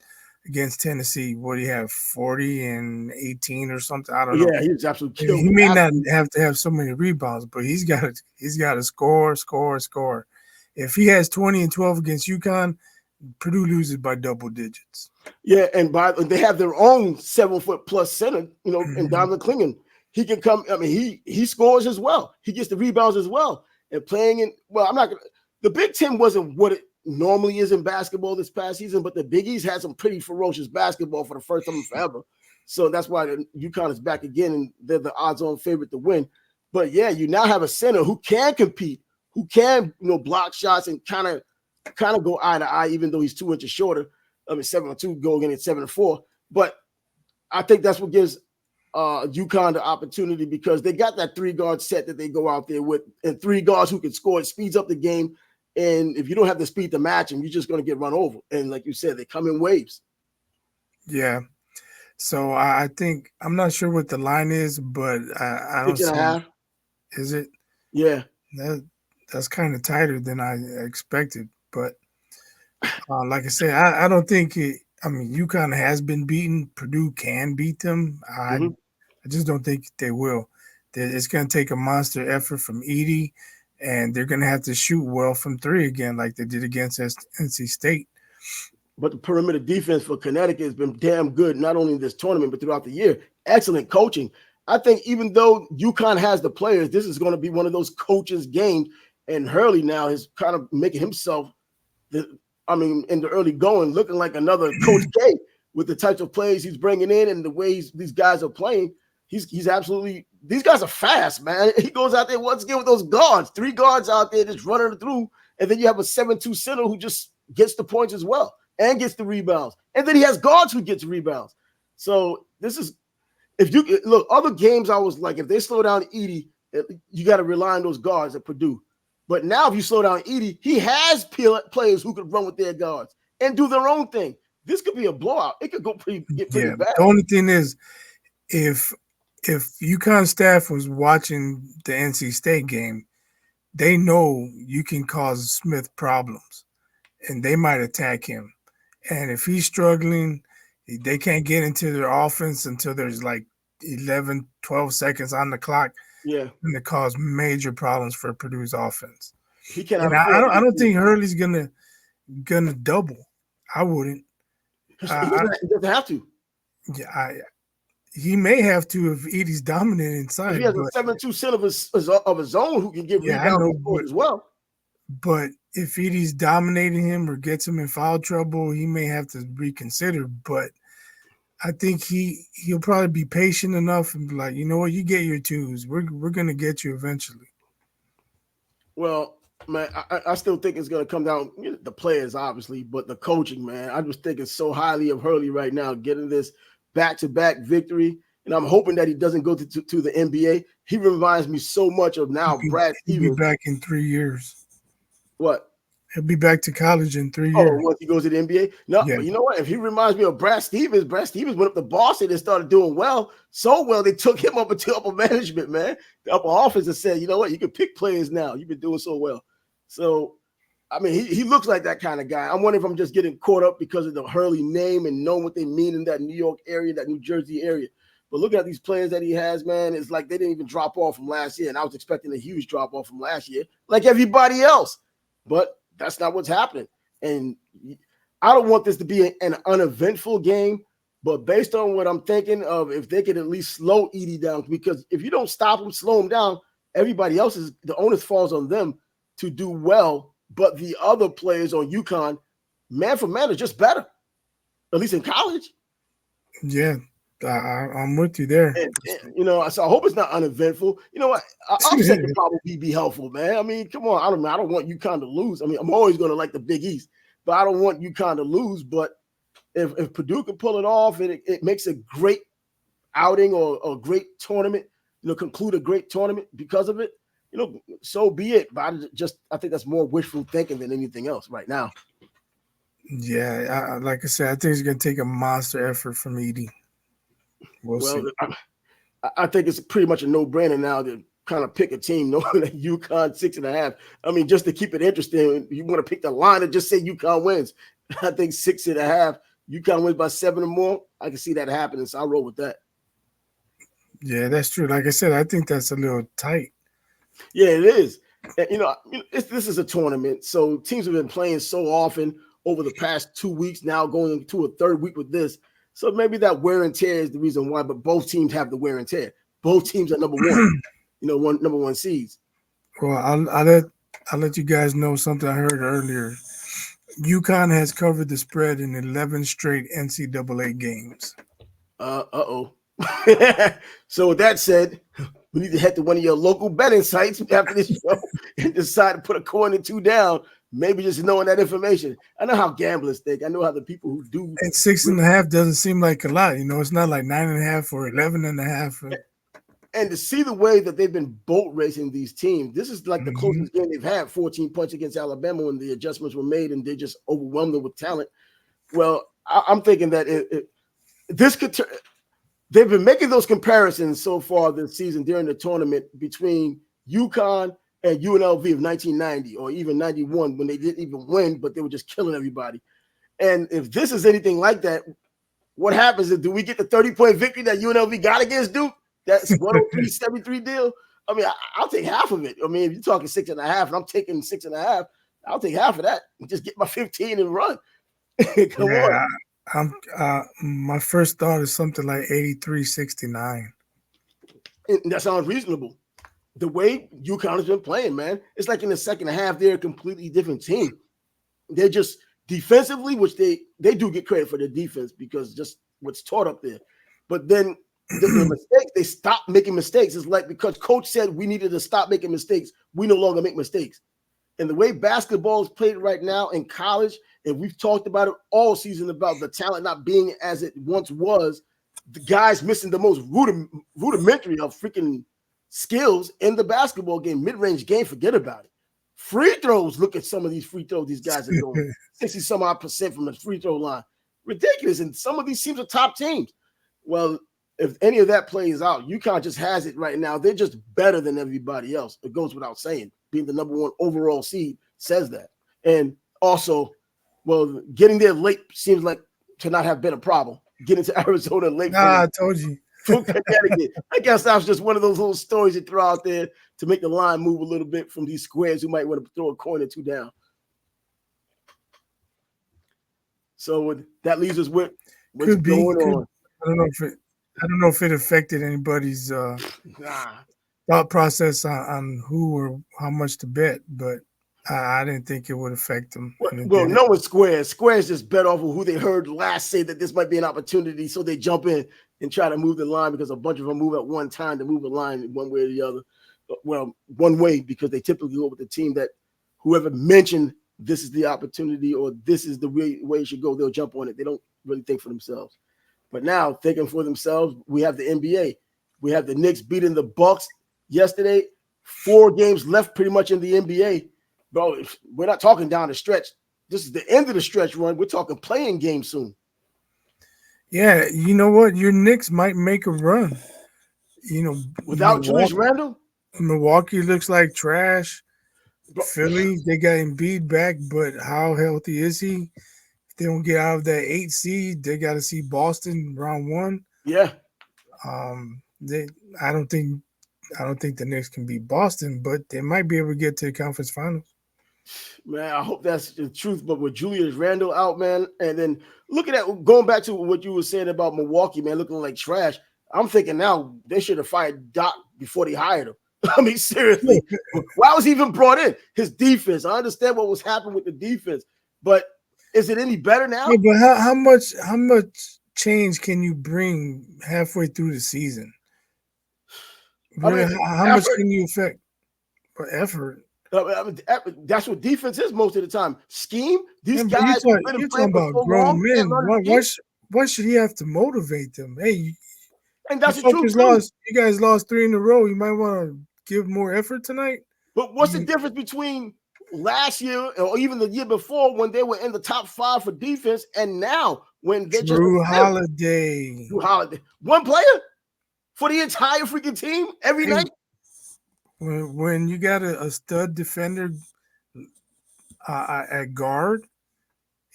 against Tennessee. What do you have, 40 and 18 or something? I don't know. Yeah, he was absolutely killed. He may not have to have so many rebounds, but he's got to score. If he has 20 and 12 against UConn, Purdue loses by double digits. Yeah, and they have their own 7-foot+ center, and Donovan Clingan. He can come. I mean, he scores as well. He gets the rebounds as well. And playing in, well, I'm not gonna. The Big Ten wasn't what it normally is in basketball this past season, but the Big East had some pretty ferocious basketball for the first time in forever. So that's why UConn is back again, and they're the odds-on favorite to win. But yeah, you now have a center who can compete, who can block shots and kind of go eye to eye, even though he's 2 inches shorter. I mean, 7-2 going in at 7-4. But I think that's what gives UConn the opportunity because they got that 3-guard set that they go out there with, and 3 guards who can score. It speeds up the game. And if you don't have the speed to match them, you're just going to get run over. And like you said, they come in waves. Yeah. So I think I'm not sure what the line is, but I don't 6.5. Is it? Yeah. That's kind of tighter than I expected. But like I said, I don't think it. I mean, UConn has been beaten. Purdue can beat them. I just don't think they will. It's going to take a monster effort from Edey, and they're going to have to shoot well from 3 again, like they did against NC State. But the perimeter defense for Connecticut has been damn good, not only in this tournament, but throughout the year. Excellent coaching. I think even though UConn has the players, this is going to be one of those coaches' games. And Hurley now is kind of making himself, in the early going, looking like another Coach K with the types of plays he's bringing in and the ways these guys are playing. He's absolutely – these guys are fast, man. He goes out there once again with those guards, 3 guards out there just running through, and then you have a 7-2 center who just gets the points as well and gets the rebounds. And then he has guards who gets rebounds. So this is – if you – look, other games I was like, if they slow down Edey, you got to rely on those guards at Purdue. But now if you slow down Edey, he has players who could run with their guards and do their own thing. This could be a blowout. It could get pretty bad. The only thing is, if UConn staff was watching the NC State game, they know you can cause Smith problems, and they might attack him. And if he's struggling, they can't get into their offense until there's like 11, 12 seconds on the clock. Yeah, and it caused major problems for Purdue's offense. He can't. And I don't think Hurley's gonna double. I wouldn't. He doesn't have to. Yeah, he may have to if Edey's dominant inside. If he has a 7-2 center of his own who can get rebounds as well. But if Edey's dominating him or gets him in foul trouble, he may have to reconsider. But I think he'll probably be patient enough and be like, you know what, you get your 2s. We're gonna get you eventually. Well, man, I still think it's gonna come down the players, obviously, but the coaching, man. I'm just thinking so highly of Hurley right now, getting this back-to-back victory, and I'm hoping that he doesn't go to the NBA. He reminds me so much of now Brad Stevens. He'll be back in 3 years. What? He'll be back to college in 3 years. Oh, once he goes to the NBA? No, yeah. But you know what? If he reminds me of Brad Stevens went up to Boston and started doing well. So well, they took him up into upper management, man. The upper office and said, you know what? You can pick players now. You've been doing so well. So, I mean, he looks like that kind of guy. I'm wondering if I'm just getting caught up because of the Hurley name and knowing what they mean in that New York area, that New Jersey area. But looking at these players that he has, man, it's like they didn't even drop off from last year. And I was expecting a huge drop off from last year, like everybody else. But that's not what's happening. And I don't want this to be an uneventful game, but based on what I'm thinking of, if they could at least slow Edey down, because if you don't stop him, slow him down, everybody else the onus falls on them to do well. But the other players on UConn, man for man, are just better, at least in college. Yeah, I'm with you there. And, so I hope it's not uneventful. You know what? Upset could probably be helpful, man. I mean, come on. I don't want UConn to lose. I mean, I'm always going to like the Big East, but I don't want UConn to lose. But if Purdue can pull it off, and it makes a great outing or a great tournament, conclude a great tournament because of it, so be it. But I think that's more wishful thinking than anything else right now. Yeah, like I said, I think it's going to take a monster effort from Edey. We'll see. I think it's pretty much a no-brainer now to kind of pick a team, knowing that UConn 6.5. I mean, just to keep it interesting, you want to pick the line and just say UConn wins. I think 6.5. UConn wins by 7 or more. I can see that happening, so I'll roll with that. Yeah, that's true. Like I said, I think that's a little tight. Yeah, it is. And, this is a tournament, so teams have been playing so often over the past 2 weeks, now going into a third week with this. So maybe that wear and tear is the reason why, but both teams have the wear and tear. Both teams are number one, number one seeds. Well, I'll let you guys know something I heard earlier. UConn has covered the spread in 11 straight NCAA games. Uh-oh. So with that said, we need to head to one of your local betting sites after this show and decide to put a coin or 2 down maybe just knowing that information. I know how gamblers think. I know how the people who do. And 6.5 doesn't seem like a lot. It's not like 9.5 or 11.5. And to see the way that they've been boat racing these teams, this is like the closest game they've had. 14 points against Alabama when the adjustments were made, and they just overwhelmed them with talent. Well, I'm thinking that this could turn. They've been making those comparisons so far this season during the tournament between UConn and UNLV of 1990 or even 91 when they didn't even win, but they were just killing everybody. And if this is anything like that, what happens is, do we get the 30-point victory that UNLV got against Duke? That's 103-73 deal. I mean, I'll take half of it. I mean, if you're talking 6.5 and I'm taking 6.5, I'll take half of that and just get my 15 and run. Come on. My first thought is something like 83-69. And that sounds reasonable. The way UConn has been playing, man, it's like in the second half, they're a completely different team. They're just defensively, which they do get credit for their defense because just what's taught up there. But then the mistakes, they stop making mistakes. It's like because coach said we needed to stop making mistakes, we no longer make mistakes. And the way basketball is played right now in college, and we've talked about it all season about the talent not being as it once was, the guys missing the most rudimentary of freaking skills in the basketball game, mid-range game, forget about it. Free throws, look at some of these free throws these guys are doing. 60-some-odd% from the free throw line. Ridiculous. And some of these teams are top teams. Well, if any of that plays out, UConn just has it right now. They're just better than everybody else. It goes without saying. Being the number 1 overall seed says that. And also, well, getting there late seems like to not have been a problem. Getting to Arizona late. I told you. I guess that was just one of those little stories you throw out there to make the line move a little bit from these squares who might want to throw a coin or two down. So that leaves us with what's going on. I don't know if it affected anybody's thought process on who or how much to bet, but I didn't think it would affect them. Well, no one's Squares. Squares just bet off of who they heard last say that this might be an opportunity, so they jump in and try to move the line because a bunch of them move at one time to move a line one way or the other. Well, one way because they typically go with the team that whoever mentioned this is the opportunity or this is the way it should go, they'll jump on it. They don't really think for themselves. But now, thinking for themselves, we have the NBA. We have the Knicks beating the Bucks yesterday. 4 games left pretty much in the NBA. Bro, we're not talking down the stretch. This is the end of the stretch run. We're talking playing games soon. Yeah, you know what? Your Knicks might make a run. Without Julius Randle? Milwaukee looks like trash. Philly, they got Embiid back, but how healthy is he? If they don't get out of that 8 seed, they got to see Boston round 1. Yeah. I don't think the Knicks can beat Boston, but they might be able to get to the conference finals. Man, I hope that's the truth. But with Julius Randle out, man, and then looking at going back to what you were saying about Milwaukee, man, looking like trash. I'm thinking now they should have fired Doc before they hired him. I mean, seriously, why was he even brought in? His defense. I understand what was happening with the defense, but is it any better now? Yeah, but how much change can you bring halfway through the season? Really, how much can you affect for effort? That's what defense is most of the time. Scheme. These guys you're talking about grown men. Why should he have to motivate them? Hey, and that's the truth. You guys lost 3 in a row. You might want to give more effort tonight. But what's the difference between last year or even the year before when they were in the top 5 for defense and now when they're Drew Holiday. One player for the entire freaking team every night? When you got a stud defender at guard,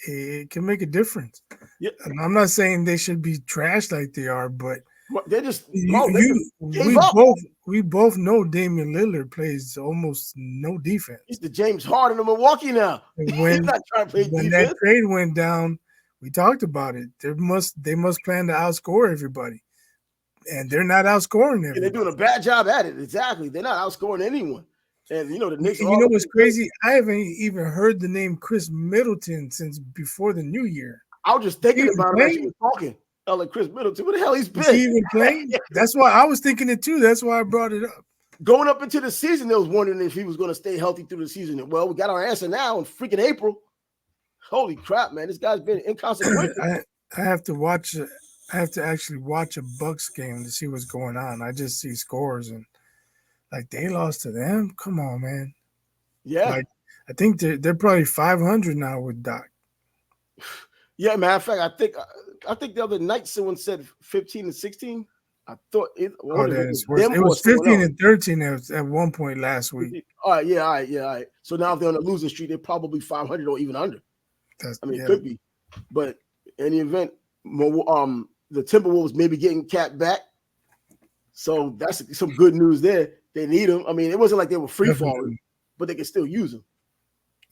it can make a difference. Yeah. And I'm not saying they should be trashed like they are, but they just we both know Damian Lillard plays almost no defense. He's the James Harden of Milwaukee now. He's not trying to play defense. When that trade went down, we talked about it. They must plan to outscore everybody. And they're not outscoring everybody. And they're doing a bad job at it. Exactly. They're not outscoring anyone. And the Knicks. You know what's crazy? I haven't even heard the name Chris Middleton since before the new year. I was just thinking about it as you were talking. Like Chris Middleton, what the hell he's been? Is he even playing? That's why I was thinking it too. That's why I brought it up. going up into the season, they was wondering if he was going to stay healthy through the season. Well, we got our answer now in freaking April. Holy crap, man! This guy's been inconsequential. I have to watch. I have to actually watch a Bucks game to see what's going on. I just see scores and like they lost to them. Come on, man. Yeah. Like I think they're probably 500 now with Doc. Yeah, matter of fact, I think the other night someone said 15 and 16. I thought it was 15 and 13 at one point last week. All right. So now if they're on a losing streak, they're probably 500 or even under. It could be. But in the event, the Timberwolves may be getting Cat back. So that's some good news there. They need him. I mean, it wasn't like they were free falling, but they can still use him.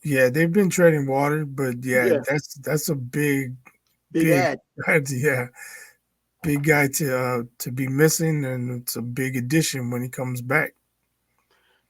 Yeah, they've been treading water, but that's a big ad. Yeah, big guy to be missing, and it's a big addition when he comes back.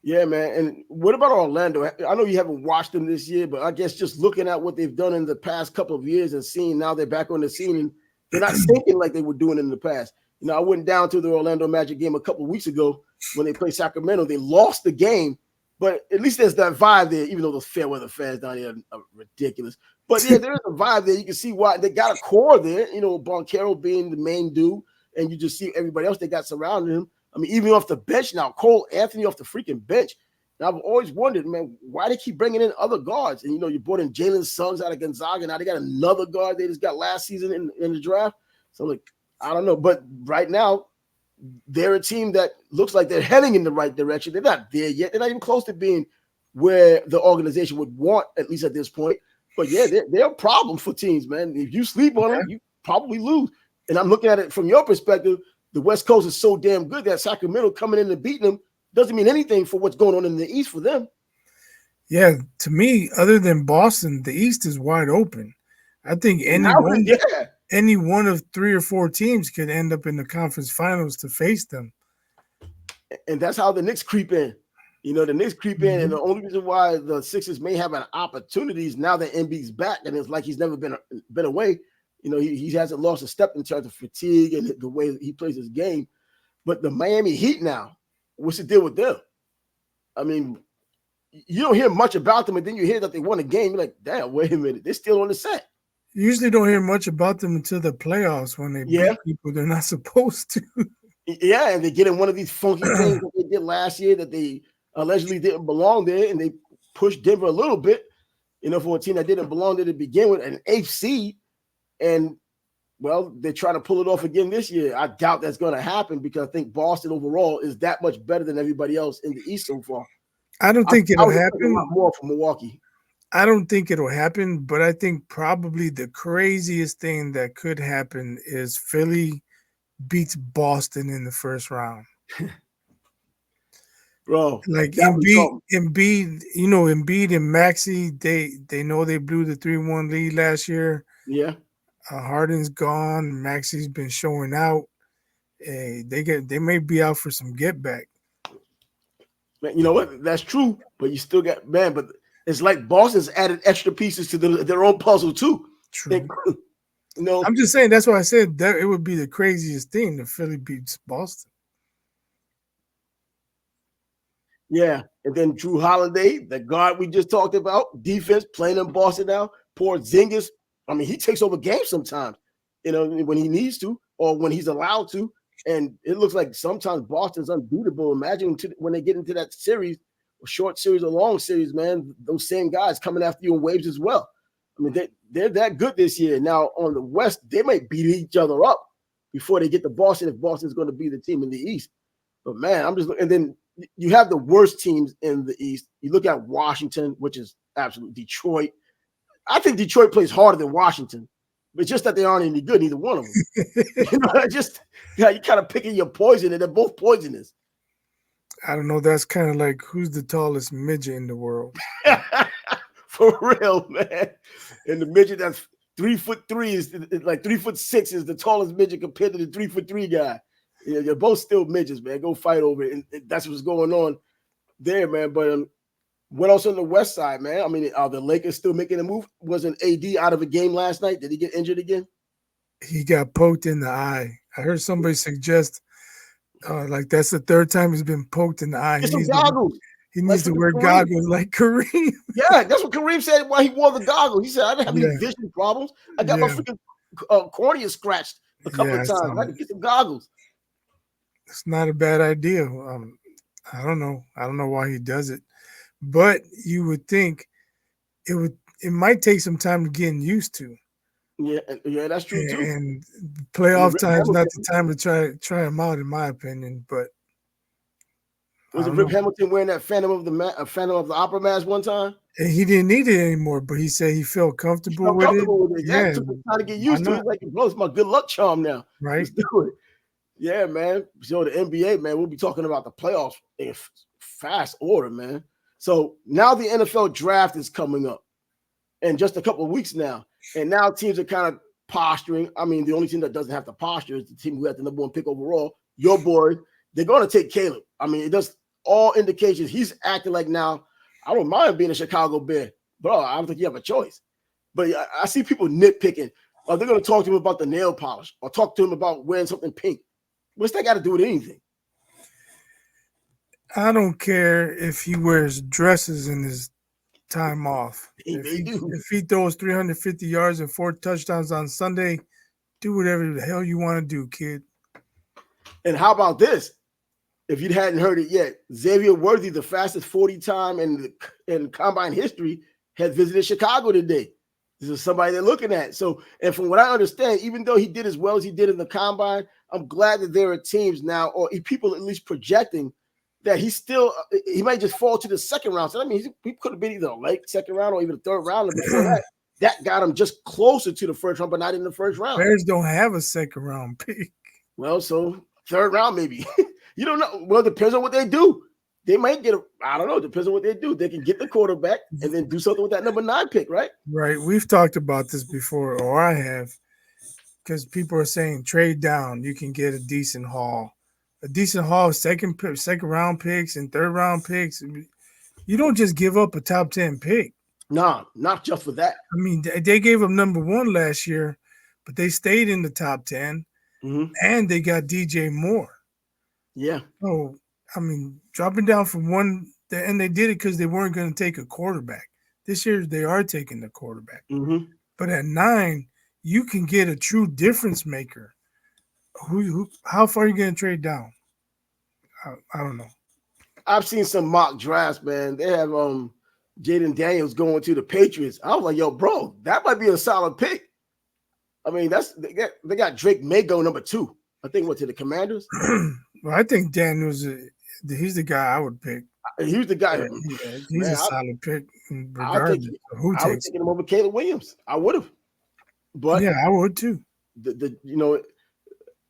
Yeah, man. And what about Orlando? I know you haven't watched them this year, but I guess just looking at what they've done in the past couple of years and seeing now they're back on the scene and they're not sinking like they were doing in the past. You know, I went down to the Orlando Magic game a couple of weeks ago when they played Sacramento. They lost the game, but at least there's that vibe there, even though those fair weather fans down there are ridiculous. But yeah, there's a vibe there. You can see why they got a core there, you know, Boncaro being the main dude, and you just see everybody else they got surrounding him. I mean, even off the bench now, Cole Anthony off the freaking bench. And I've always wondered, man, why they keep bringing in other guards. And, you know, you brought in Jalen Suggs out of Gonzaga. Now they got another guard they just got last season in the draft. So, like, I don't know. But right now, they're a team that looks like they're heading in the right direction. They're not there yet. They're not even close to being where the organization would want, at least at this point. But, yeah, they're a problem for teams, man. If you sleep on them, you probably lose. And I'm looking at it from your perspective. The West Coast is so damn good that Sacramento coming in and beating them doesn't mean anything for what's going on in the East for them. Yeah, to me, other than Boston, the East is wide open. I think any one of 3 or 4 teams could end up in the conference finals to face them. And that's how the Knicks creep in. You know, the Knicks creep in, and the only reason why the Sixers may have an opportunity is now that Embiid's back, and it's like he's never been away. You know, he hasn't lost a step in terms of fatigue and the way he plays his game. But the Miami Heat now, what's the deal with them? I mean, you don't hear much about them, and then you hear that they won a game. You're like, damn, wait a minute. They're still on the set. You usually don't hear much about them until the playoffs when they beat people they're not supposed to. Yeah, and they get in one of these funky things that they did last year that they allegedly didn't belong there, and they pushed Denver a little bit, you know, for a team that didn't belong there to begin with, an 8th seed. And, well, they're trying to pull it off again this year. I doubt that's going to happen because I think Boston overall is that much better than everybody else in the East so far. I don't think it'll happen. A lot more from Milwaukee. I don't think it'll happen, but I think probably the craziest thing that could happen is Philly beats Boston in the first round. Bro, like Embiid, you know, Embiid and Maxey, they know they blew the 3-1 lead last year. Yeah. Harden's gone. Maxey's been showing out. They may be out for some get back. Man, you know what? That's true, but you still got but it's like Boston's added extra pieces to their own puzzle too. True. You know, I'm just saying that's why I said that it would be the craziest thing if Philly beats Boston. Yeah, and then Drew Holiday, the guard we just talked about, defense playing in Boston now. Poor Zingas. I mean, he takes over games sometimes, you know, when he needs to or when he's allowed to. And it looks like sometimes Boston's unbeatable. Imagine when they get into that series, a short series or long series, man, those same guys coming after you in waves as well. I mean, they're that good this year. Now, on the West, they might beat each other up before they get to Boston if Boston's going to be the team in the East. But, man, and then you have the worst teams in the East. You look at Washington, which is absolute Detroit. I think Detroit plays harder than Washington, but just that they aren't any good, neither one of them. You know, you're kind of picking your poison, and they're both poisonous. I don't know. That's kind of like who's the tallest midget in the world. For real, man. And the midget that's 3'3" is like 3'6" is the tallest midget compared to the 3'3" guy. You know, they're both still midgets, man. Go fight over it. And that's what's going on there, man. But what else on the West side, man? I mean, are the Lakers still making a move? Wasn't AD out of a game last night? Did he get injured again? He got poked in the eye. I heard somebody suggest Like that's the third time he's been poked in the eye. Get some goggles. He needs to wear goggles like Kareem. Yeah, that's what Kareem said while he wore the goggles. He said, I didn't have any Yeah. vision problems. I got my freaking cornea scratched a couple of times. I had to get some goggles. It's not a bad idea. I don't know. I don't know why he does it. But you would think it might take some time to get used to. Yeah, that's true too. And playoff time's not the time to try him out, in my opinion. But was it Rip Hamilton wearing that Phantom of the Opera mask one time? And he didn't need it anymore, but he said he felt comfortable with it. Yeah, it took him time to get used to it. Like, bro, it's my good luck charm now. Right. Let's do it. Yeah, man. So the NBA, man, we'll be talking about the playoffs in fast order, man. So now the NFL draft is coming up in just a couple of weeks now. And now teams are kind of posturing. I mean, the only team that doesn't have to posture is the team who had the number 1 pick overall. Your boy, they're going to take Caleb. I mean, it does all indications. He's acting like now, I don't mind being a Chicago Bear. Bro, I don't think you have a choice. But I see people nitpicking. They're going to talk to him about the nail polish or talk to him about wearing something pink. What's that got to do with anything? I don't care if he wears dresses in his time off. If he throws 350 yards and 4 touchdowns on Sunday, do whatever the hell you want to do, kid. And how about this? If you hadn't heard it yet, Xavier Worthy, the fastest 40 time in combine history, had visited Chicago today. This is somebody they're looking at. So, and from what I understand, even though he did as well as he did in the combine, I'm glad that there are teams now, or people at least projecting that he might just fall to the second round. So, I mean, he could have been either a late second round or even a third round. And before that got him just closer to the first round, but not in the first round. Bears don't have a second round pick. Well, so third round maybe. You don't know. Well, it depends on what they do. They might get I don't know. It depends on what they do. They can get the quarterback and then do something with that number 9 pick, right? Right. We've talked about this before, or I have, because people are saying trade down. You can get a decent haul. A decent haul, second round picks and third round picks. You don't just give up a top 10 pick. No, not just for that. I mean, they gave up number 1 last year, but they stayed in the top 10, and they got DJ Moore. Yeah. Oh, I mean, dropping down from 1, and they did it because they weren't going to take a quarterback. This year, they are taking the quarterback. But at 9, you can get a true difference maker. How far are you going to trade down? I don't know. I've seen some mock drafts, man. They have Jaden Daniels going to the Patriots. I was like, yo, bro, that might be a solid pick. I mean, they got Drake May go number 2. I think went to the Commanders. Well, I think Daniels, he's the guy I would pick. He was the guy. Yeah, he's a solid pick, regardless of who takes. I would take him over Caleb Williams. I would have. But yeah, I would too.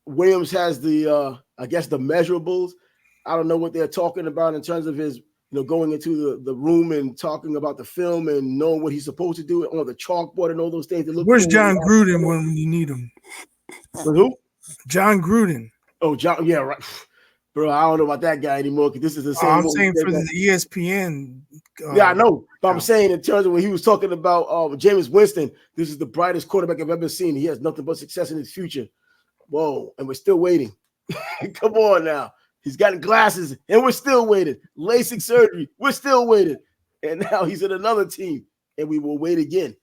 Williams has the I guess the measurables. I don't know what they're talking about in terms of his, going into the room and talking about the film and knowing what he's supposed to do on the chalkboard and all those things. Where's John Gruden when you need him? With who? John Gruden. Oh, John. Yeah, right. Bro, I don't know about that guy anymore because this is the same. I'm saying for the ESPN. Yeah, I know. But I'm saying in terms of when he was talking about Jameis Winston, this is the brightest quarterback I've ever seen. He has nothing but success in his future. Whoa, and we're still waiting. Come on now. He's gotten glasses, and we're still waiting. LASIK surgery, we're still waiting. And now he's at another team, and we will wait again.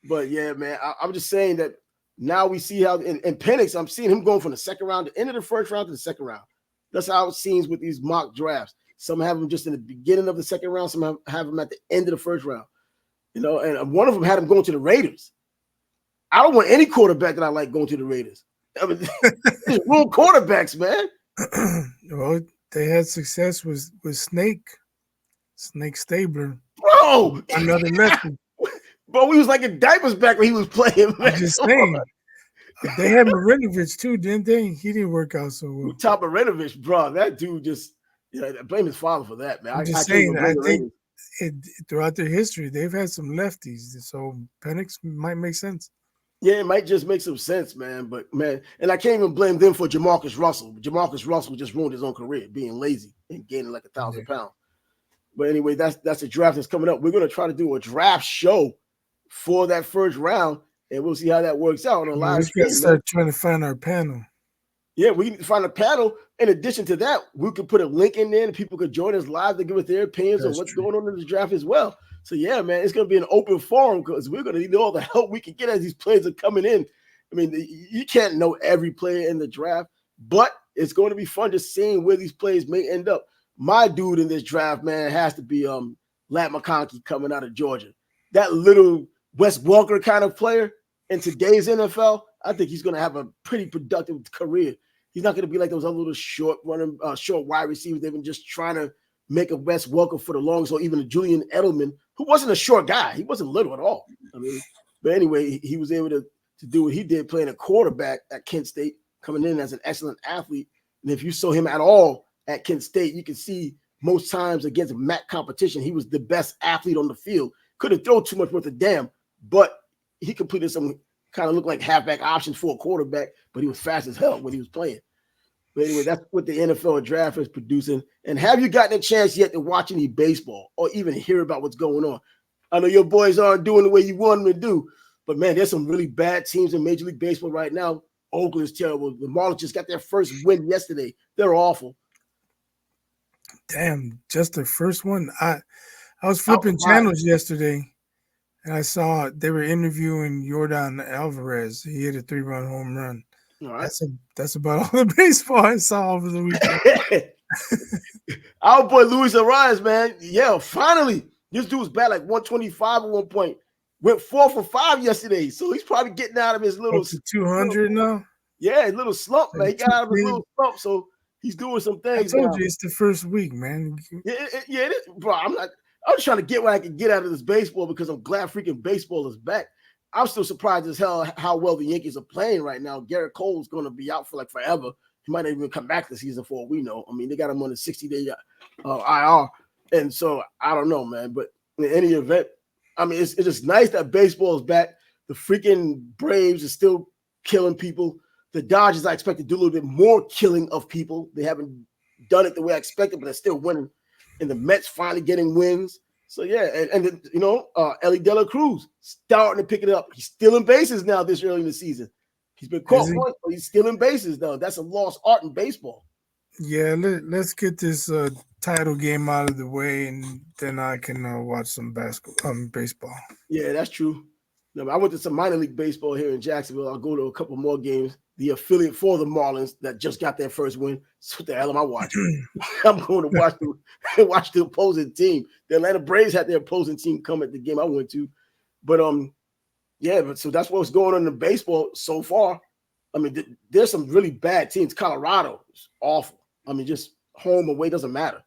But, yeah, man, I'm just saying that now we see how in Penix, I'm seeing him going from the second round to end of the first round to the second round. That's how it seems with these mock drafts. Some have them just in the beginning of the second round. Some have them at the end of the first round. And one of them had him going to the Raiders. I don't want any quarterback that I like going to the Raiders. I mean, these real quarterbacks, man. Well, they had success with Snake Stabler. Bro, another method. Bro, we was like in diapers back when he was playing. Man. I'm just saying. They had Marinovich too, didn't they? He didn't work out so well. Top Marinovich, bro, that dude just blame his father for that, man. I'm just saying. I think throughout their history, they've had some lefties, so Penix might make sense. Yeah, it might just make some sense, man. But man, and I can't even blame them for Jamarcus Russell. Jamarcus Russell just ruined his own career, being lazy and gaining like 1,000 pounds. But anyway, that's a draft that's coming up. We're gonna try to do a draft show for that first round, and we'll see how that works out on a live stream. Start trying to find our panel. Yeah, we need to find a panel. In addition to that, we could put a link in there and people could join us live to give us their opinions on That's what's true. going on in the draft as well. So yeah, man, it's gonna be an open forum because we're gonna need all the help we can get as these players are coming in. I mean, you can't know every player in the draft, but it's going to be fun just seeing where these players may end up. My dude in this draft, man, has to be Lat McConkey coming out of Georgia. That little Wes Walker kind of player in today's NFL, I think he's going to have a pretty productive career. He's not going to be like those other little short wide receivers. They've been just trying to make a Wes Welker for the longest, or even a Julian Edelman, who wasn't a short guy. He wasn't little at all. I mean, but anyway, he was able to do what he did, playing a quarterback at Kent State, coming in as an excellent athlete. And if you saw him at all at Kent State, you can see most times against MAC competition, he was the best athlete on the field. Couldn't throw too much worth a damn, but he completed some kind of look like halfback options for a quarterback, but he was fast as hell when he was playing. But anyway, that's what the NFL draft is producing. And have you gotten a chance yet to watch any baseball or even hear about what's going on? I know your boys aren't doing the way you want them to do, but man, there's some really bad teams in Major League Baseball right now. Oakland's terrible. The Marlins just got their first win yesterday. They're awful. Damn, just the first one. I was flipping channels yesterday, and I saw they were interviewing Yordan Alvarez. He hit a 3-run home run. All right. That's about all the baseball I saw over the weekend. Our boy Luis Arias, man. Yeah, finally. This dude was bad like 125 at one point. Went 4 for 5 yesterday. So he's probably getting out of his little 200 now. Yeah, his little slump, man. He got out of his little slump, so he's doing some things. I told you it's the first week, man. Yeah, it is. Bro, I'm just trying to get what I can get out of this baseball because I'm glad freaking baseball is back. I'm still surprised as hell how well the Yankees are playing right now. Garrett Cole's going to be out for like forever. He might not even come back this season for all we know. I mean, they got him on a 60-day IR. And so I don't know, man. But in any event, I mean, it's just nice that baseball is back. The freaking Braves are still killing people. The Dodgers, I expect to do a little bit more killing of people. They haven't done it the way I expected, but they're still winning. And the Mets finally getting wins. So, yeah, and Ellie De La Cruz starting to pick it up. He's stealing bases now this early in the season. He's been caught once, but he's stealing bases, though. That's a lost art in baseball. Yeah, let's get this title game out of the way, and then I can watch some baseball. Yeah, that's true. I went to some minor league baseball here in Jacksonville. I'll go to a couple more games. The affiliate for the Marlins that just got their first win. So what the hell am I watching? I'm going to watch the opposing team. The Atlanta Braves had their opposing team come at the game I went to. But so that's what's going on in baseball so far. I mean, there's some really bad teams. Colorado is awful. I mean, just home away doesn't matter.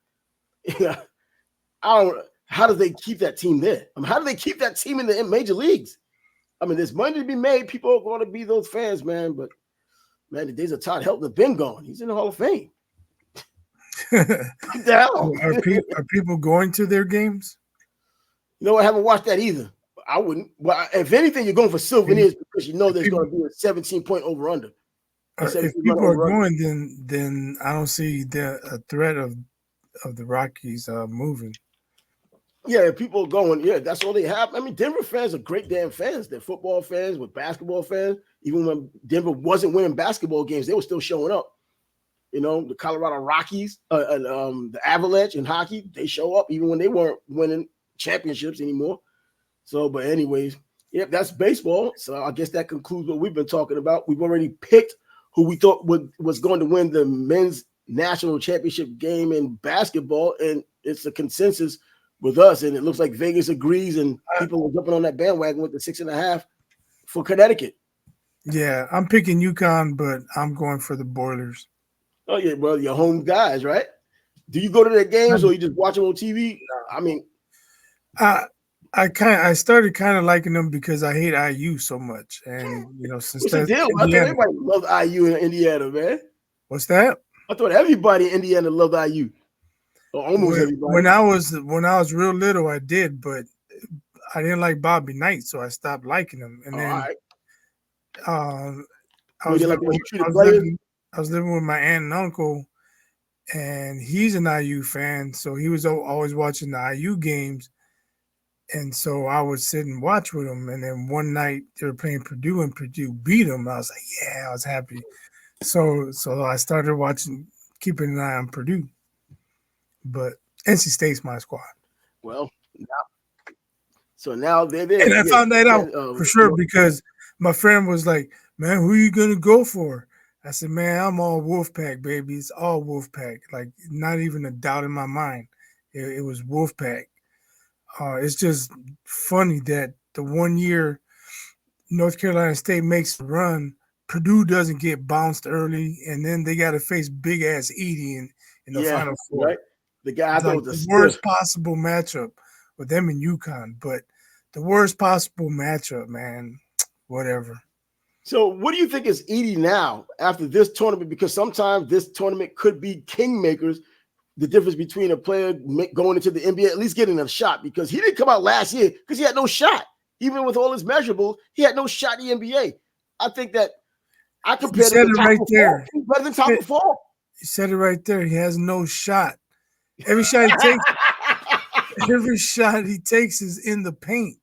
How do they keep that team there? I mean, how do they keep that team in the major leagues? I mean, there's money to be made. People are going to be those fans, man. But man, the days of Todd Helton have been gone. He's in the Hall of Fame. What the hell? Are people going to their games? You know, I haven't watched that either. I wouldn't. Well, if anything, you're going for souvenirs because you know there's going to be a 17-point over/under. If people are going, then I don't see a threat of the Rockies moving. Yeah, if people are going, yeah, that's all they have. I mean, Denver fans are great damn fans. They're football fans with basketball fans. Even when Denver wasn't winning basketball games, they were still showing up. You know, the Colorado Rockies, the Avalanche in hockey, they show up even when they weren't winning championships anymore. So, but anyways, yeah, that's baseball. So I guess that concludes what we've been talking about. We've already picked who we thought was going to win the men's national championship game in basketball, and it's a consensus with us, and it looks like Vegas agrees, and people are jumping on that bandwagon with the 6.5 for Connecticut. Yeah, I'm picking UConn, but I'm going for the Boilers. Oh yeah, bro, your home guys, right? Do you go to their games or you just watch them on TV? I mean, I started kind of liking them because I hate IU so much, and since what's the deal? I thought everybody loved IU in Indiana, man. What's that? I thought everybody in Indiana loved IU. Almost everybody. When I was real little, I did, but I didn't like Bobby Knight, so I stopped liking him. And then I was living with my aunt and uncle, and he's an IU fan, so he was always watching the IU games, and so I would sit and watch with him. And then one night they were playing Purdue, and Purdue beat them. I was like, yeah, I was happy. So I started keeping an eye on Purdue, but NC State's my squad. Well, so now they're there. And I Yeah, found that out for sure no, because my friend was like, "Man, who are you gonna go for?" I said, "Man, I'm all Wolfpack, baby. It's all Wolfpack. Like, not even a doubt in my mind. It was Wolfpack. It's just funny that the 1 year North Carolina State makes a run, Purdue doesn't get bounced early, and then they got to face big ass Edey in the yeah, Final Four. right. The guy I It's thought like was a the stiff. worst possible matchup with them in UConn, but the worst possible matchup, man. Whatever. So, what do you think is Edey now after this tournament? Because sometimes this tournament could be kingmakers. The difference between a player going into the NBA, at least getting a shot, because he didn't come out last year because he had no shot. Even with all his measurables, he had no shot in the NBA. I think that I You compared him said to it right Taco Fall. there. He's better than Taco Fall. You said it right there. He has no shot. Every shot he takes, every shot he takes is in the paint.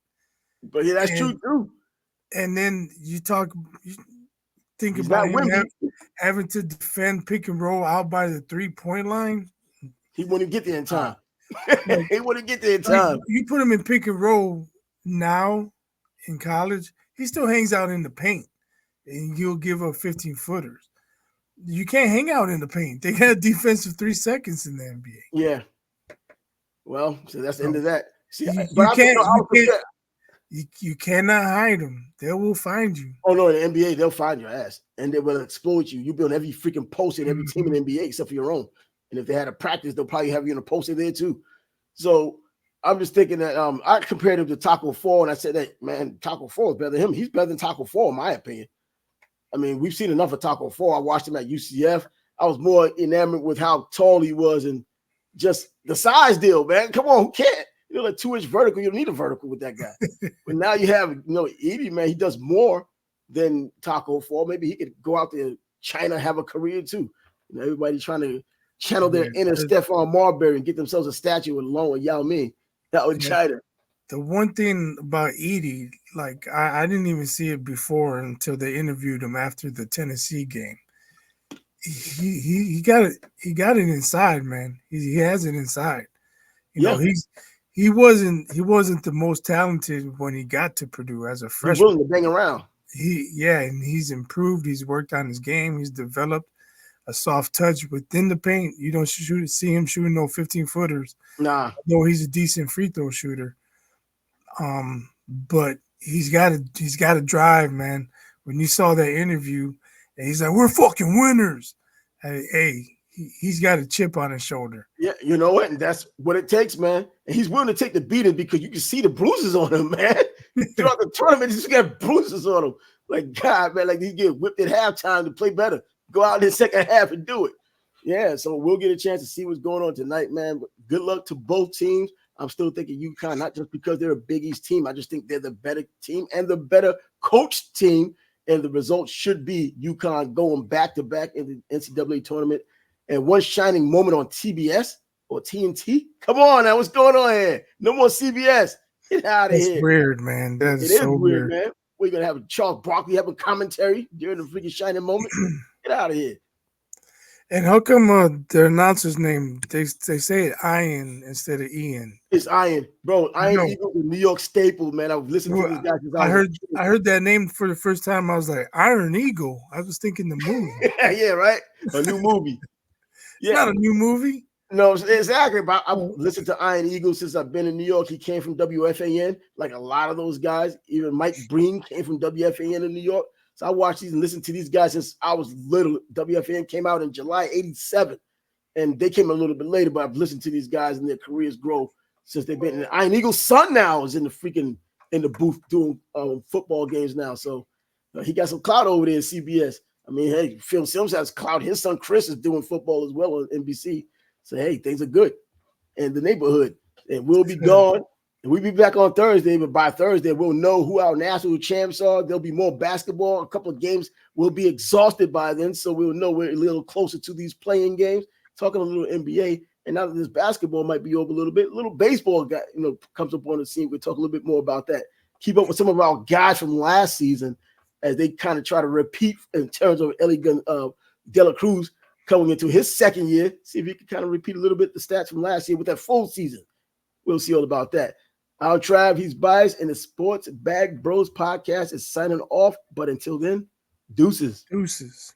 But yeah, that's true too. And then you think He's about not him Wimby. having to defend pick and roll out by the 3-point line. He wouldn't get there in time. Like, he wouldn't get there in time. You put him in pick and roll now in college, he still hangs out in the paint, and he'll give up 15-footers. You can't hang out in the paint. They got defensive 3 seconds in the NBA. Yeah. Well, so that's the end of that. See, you cannot hide them. They will find you. Oh no, in the NBA they'll find your ass and they will exploit you. You'll be on every freaking poster in every team in the NBA except for your own. And if they had a practice, they'll probably have you on a poster there too. So I'm just thinking that I compared him to Taco Fall, and I said that man, Taco Fall is better than him. He's better than Taco Fall, in my opinion. I mean, we've seen enough of Taco Fall. I watched him at UCF. I was more enamored with how tall he was and just the size deal, man. Come on, who can't? You know, like 2-inch vertical. You don't need a vertical with that guy. But now you have, Edey, man. He does more than Taco Fall. Maybe he could go out there in China, have a career too. Everybody trying to channel their inner Stephon Marbury and get themselves a statue along with Yao Ming out in China. The one thing about Edey, like I didn't even see it before until they interviewed him after the Tennessee game. He got it inside, man. He has it inside. He wasn't the most talented when he got to Purdue as a freshman. He's willing to bang around. And he's improved. He's worked on his game. He's developed a soft touch within the paint. You don't see him shooting no 15-footers. Nah. Though he's a decent free throw shooter. But he's got to drive, man. When you saw that interview, and he's like, "We're fucking winners." Hey, he's got a chip on his shoulder. Yeah, you know what? And that's what it takes, man. And he's willing to take the beating because you can see the bruises on him, man. Throughout the tournament, he's got bruises on him. Like, God, man, like he get whipped at halftime to play better. Go out in the second half and do it. Yeah, so we'll get a chance to see what's going on tonight, man. But good luck to both teams. I'm still thinking UConn, not just because they're a Big East team. I just think they're the better team and the better coached team. And the result should be UConn going back-to-back in the NCAA tournament. And one shining moment on TBS or TNT. Come on now, what's going on here? No more CBS. Get out of here. That's weird, man. That is so weird, man. We're going to have Charles Barkley having commentary during the freaking shining moment. Get out of here. And how come the announcer's name, they say it Ian instead of Ian? It's Ian. Bro, Ian Eagle, the New York staple, man. I've listened to this guy since I heard that name for the first time. I was like, Iron Eagle. I was thinking the movie. Yeah, right? A new movie. It's not a new movie. No, exactly. But I've listened to Iron Eagle since I've been in New York. He came from WFAN, like a lot of those guys. Even Mike Breen came from WFAN in New York. So I watched these and listened to these guys since I was little. WFAN came out in July 87, and they came a little bit later, but I've listened to these guys and their careers grow since they've been in Iron Eagle's son now is in the booth doing football games now. So he got some clout over there at CBS. I mean, hey, Phil Sims has clout. His son Chris is doing football as well on NBC. So, hey, things are good in the neighborhood. And we'll be gone. And we'll be back on Thursday, but by Thursday, we'll know who our national champs are. There'll be more basketball. A couple of games will be exhausted by then, so we'll know we're a little closer to these playing games. Talking a little NBA, and now that this basketball might be over a little bit, a little baseball guy, comes up on the scene. We'll talk a little bit more about that. Keep up with some of our guys from last season as they kind of try to repeat in terms of De La Cruz coming into his second year. See if he can kind of repeat a little bit the stats from last year with that full season. We'll see all about that. Our Trav, he's biased, and the Sports Bag Bros podcast is signing off. But until then, deuces. Deuces.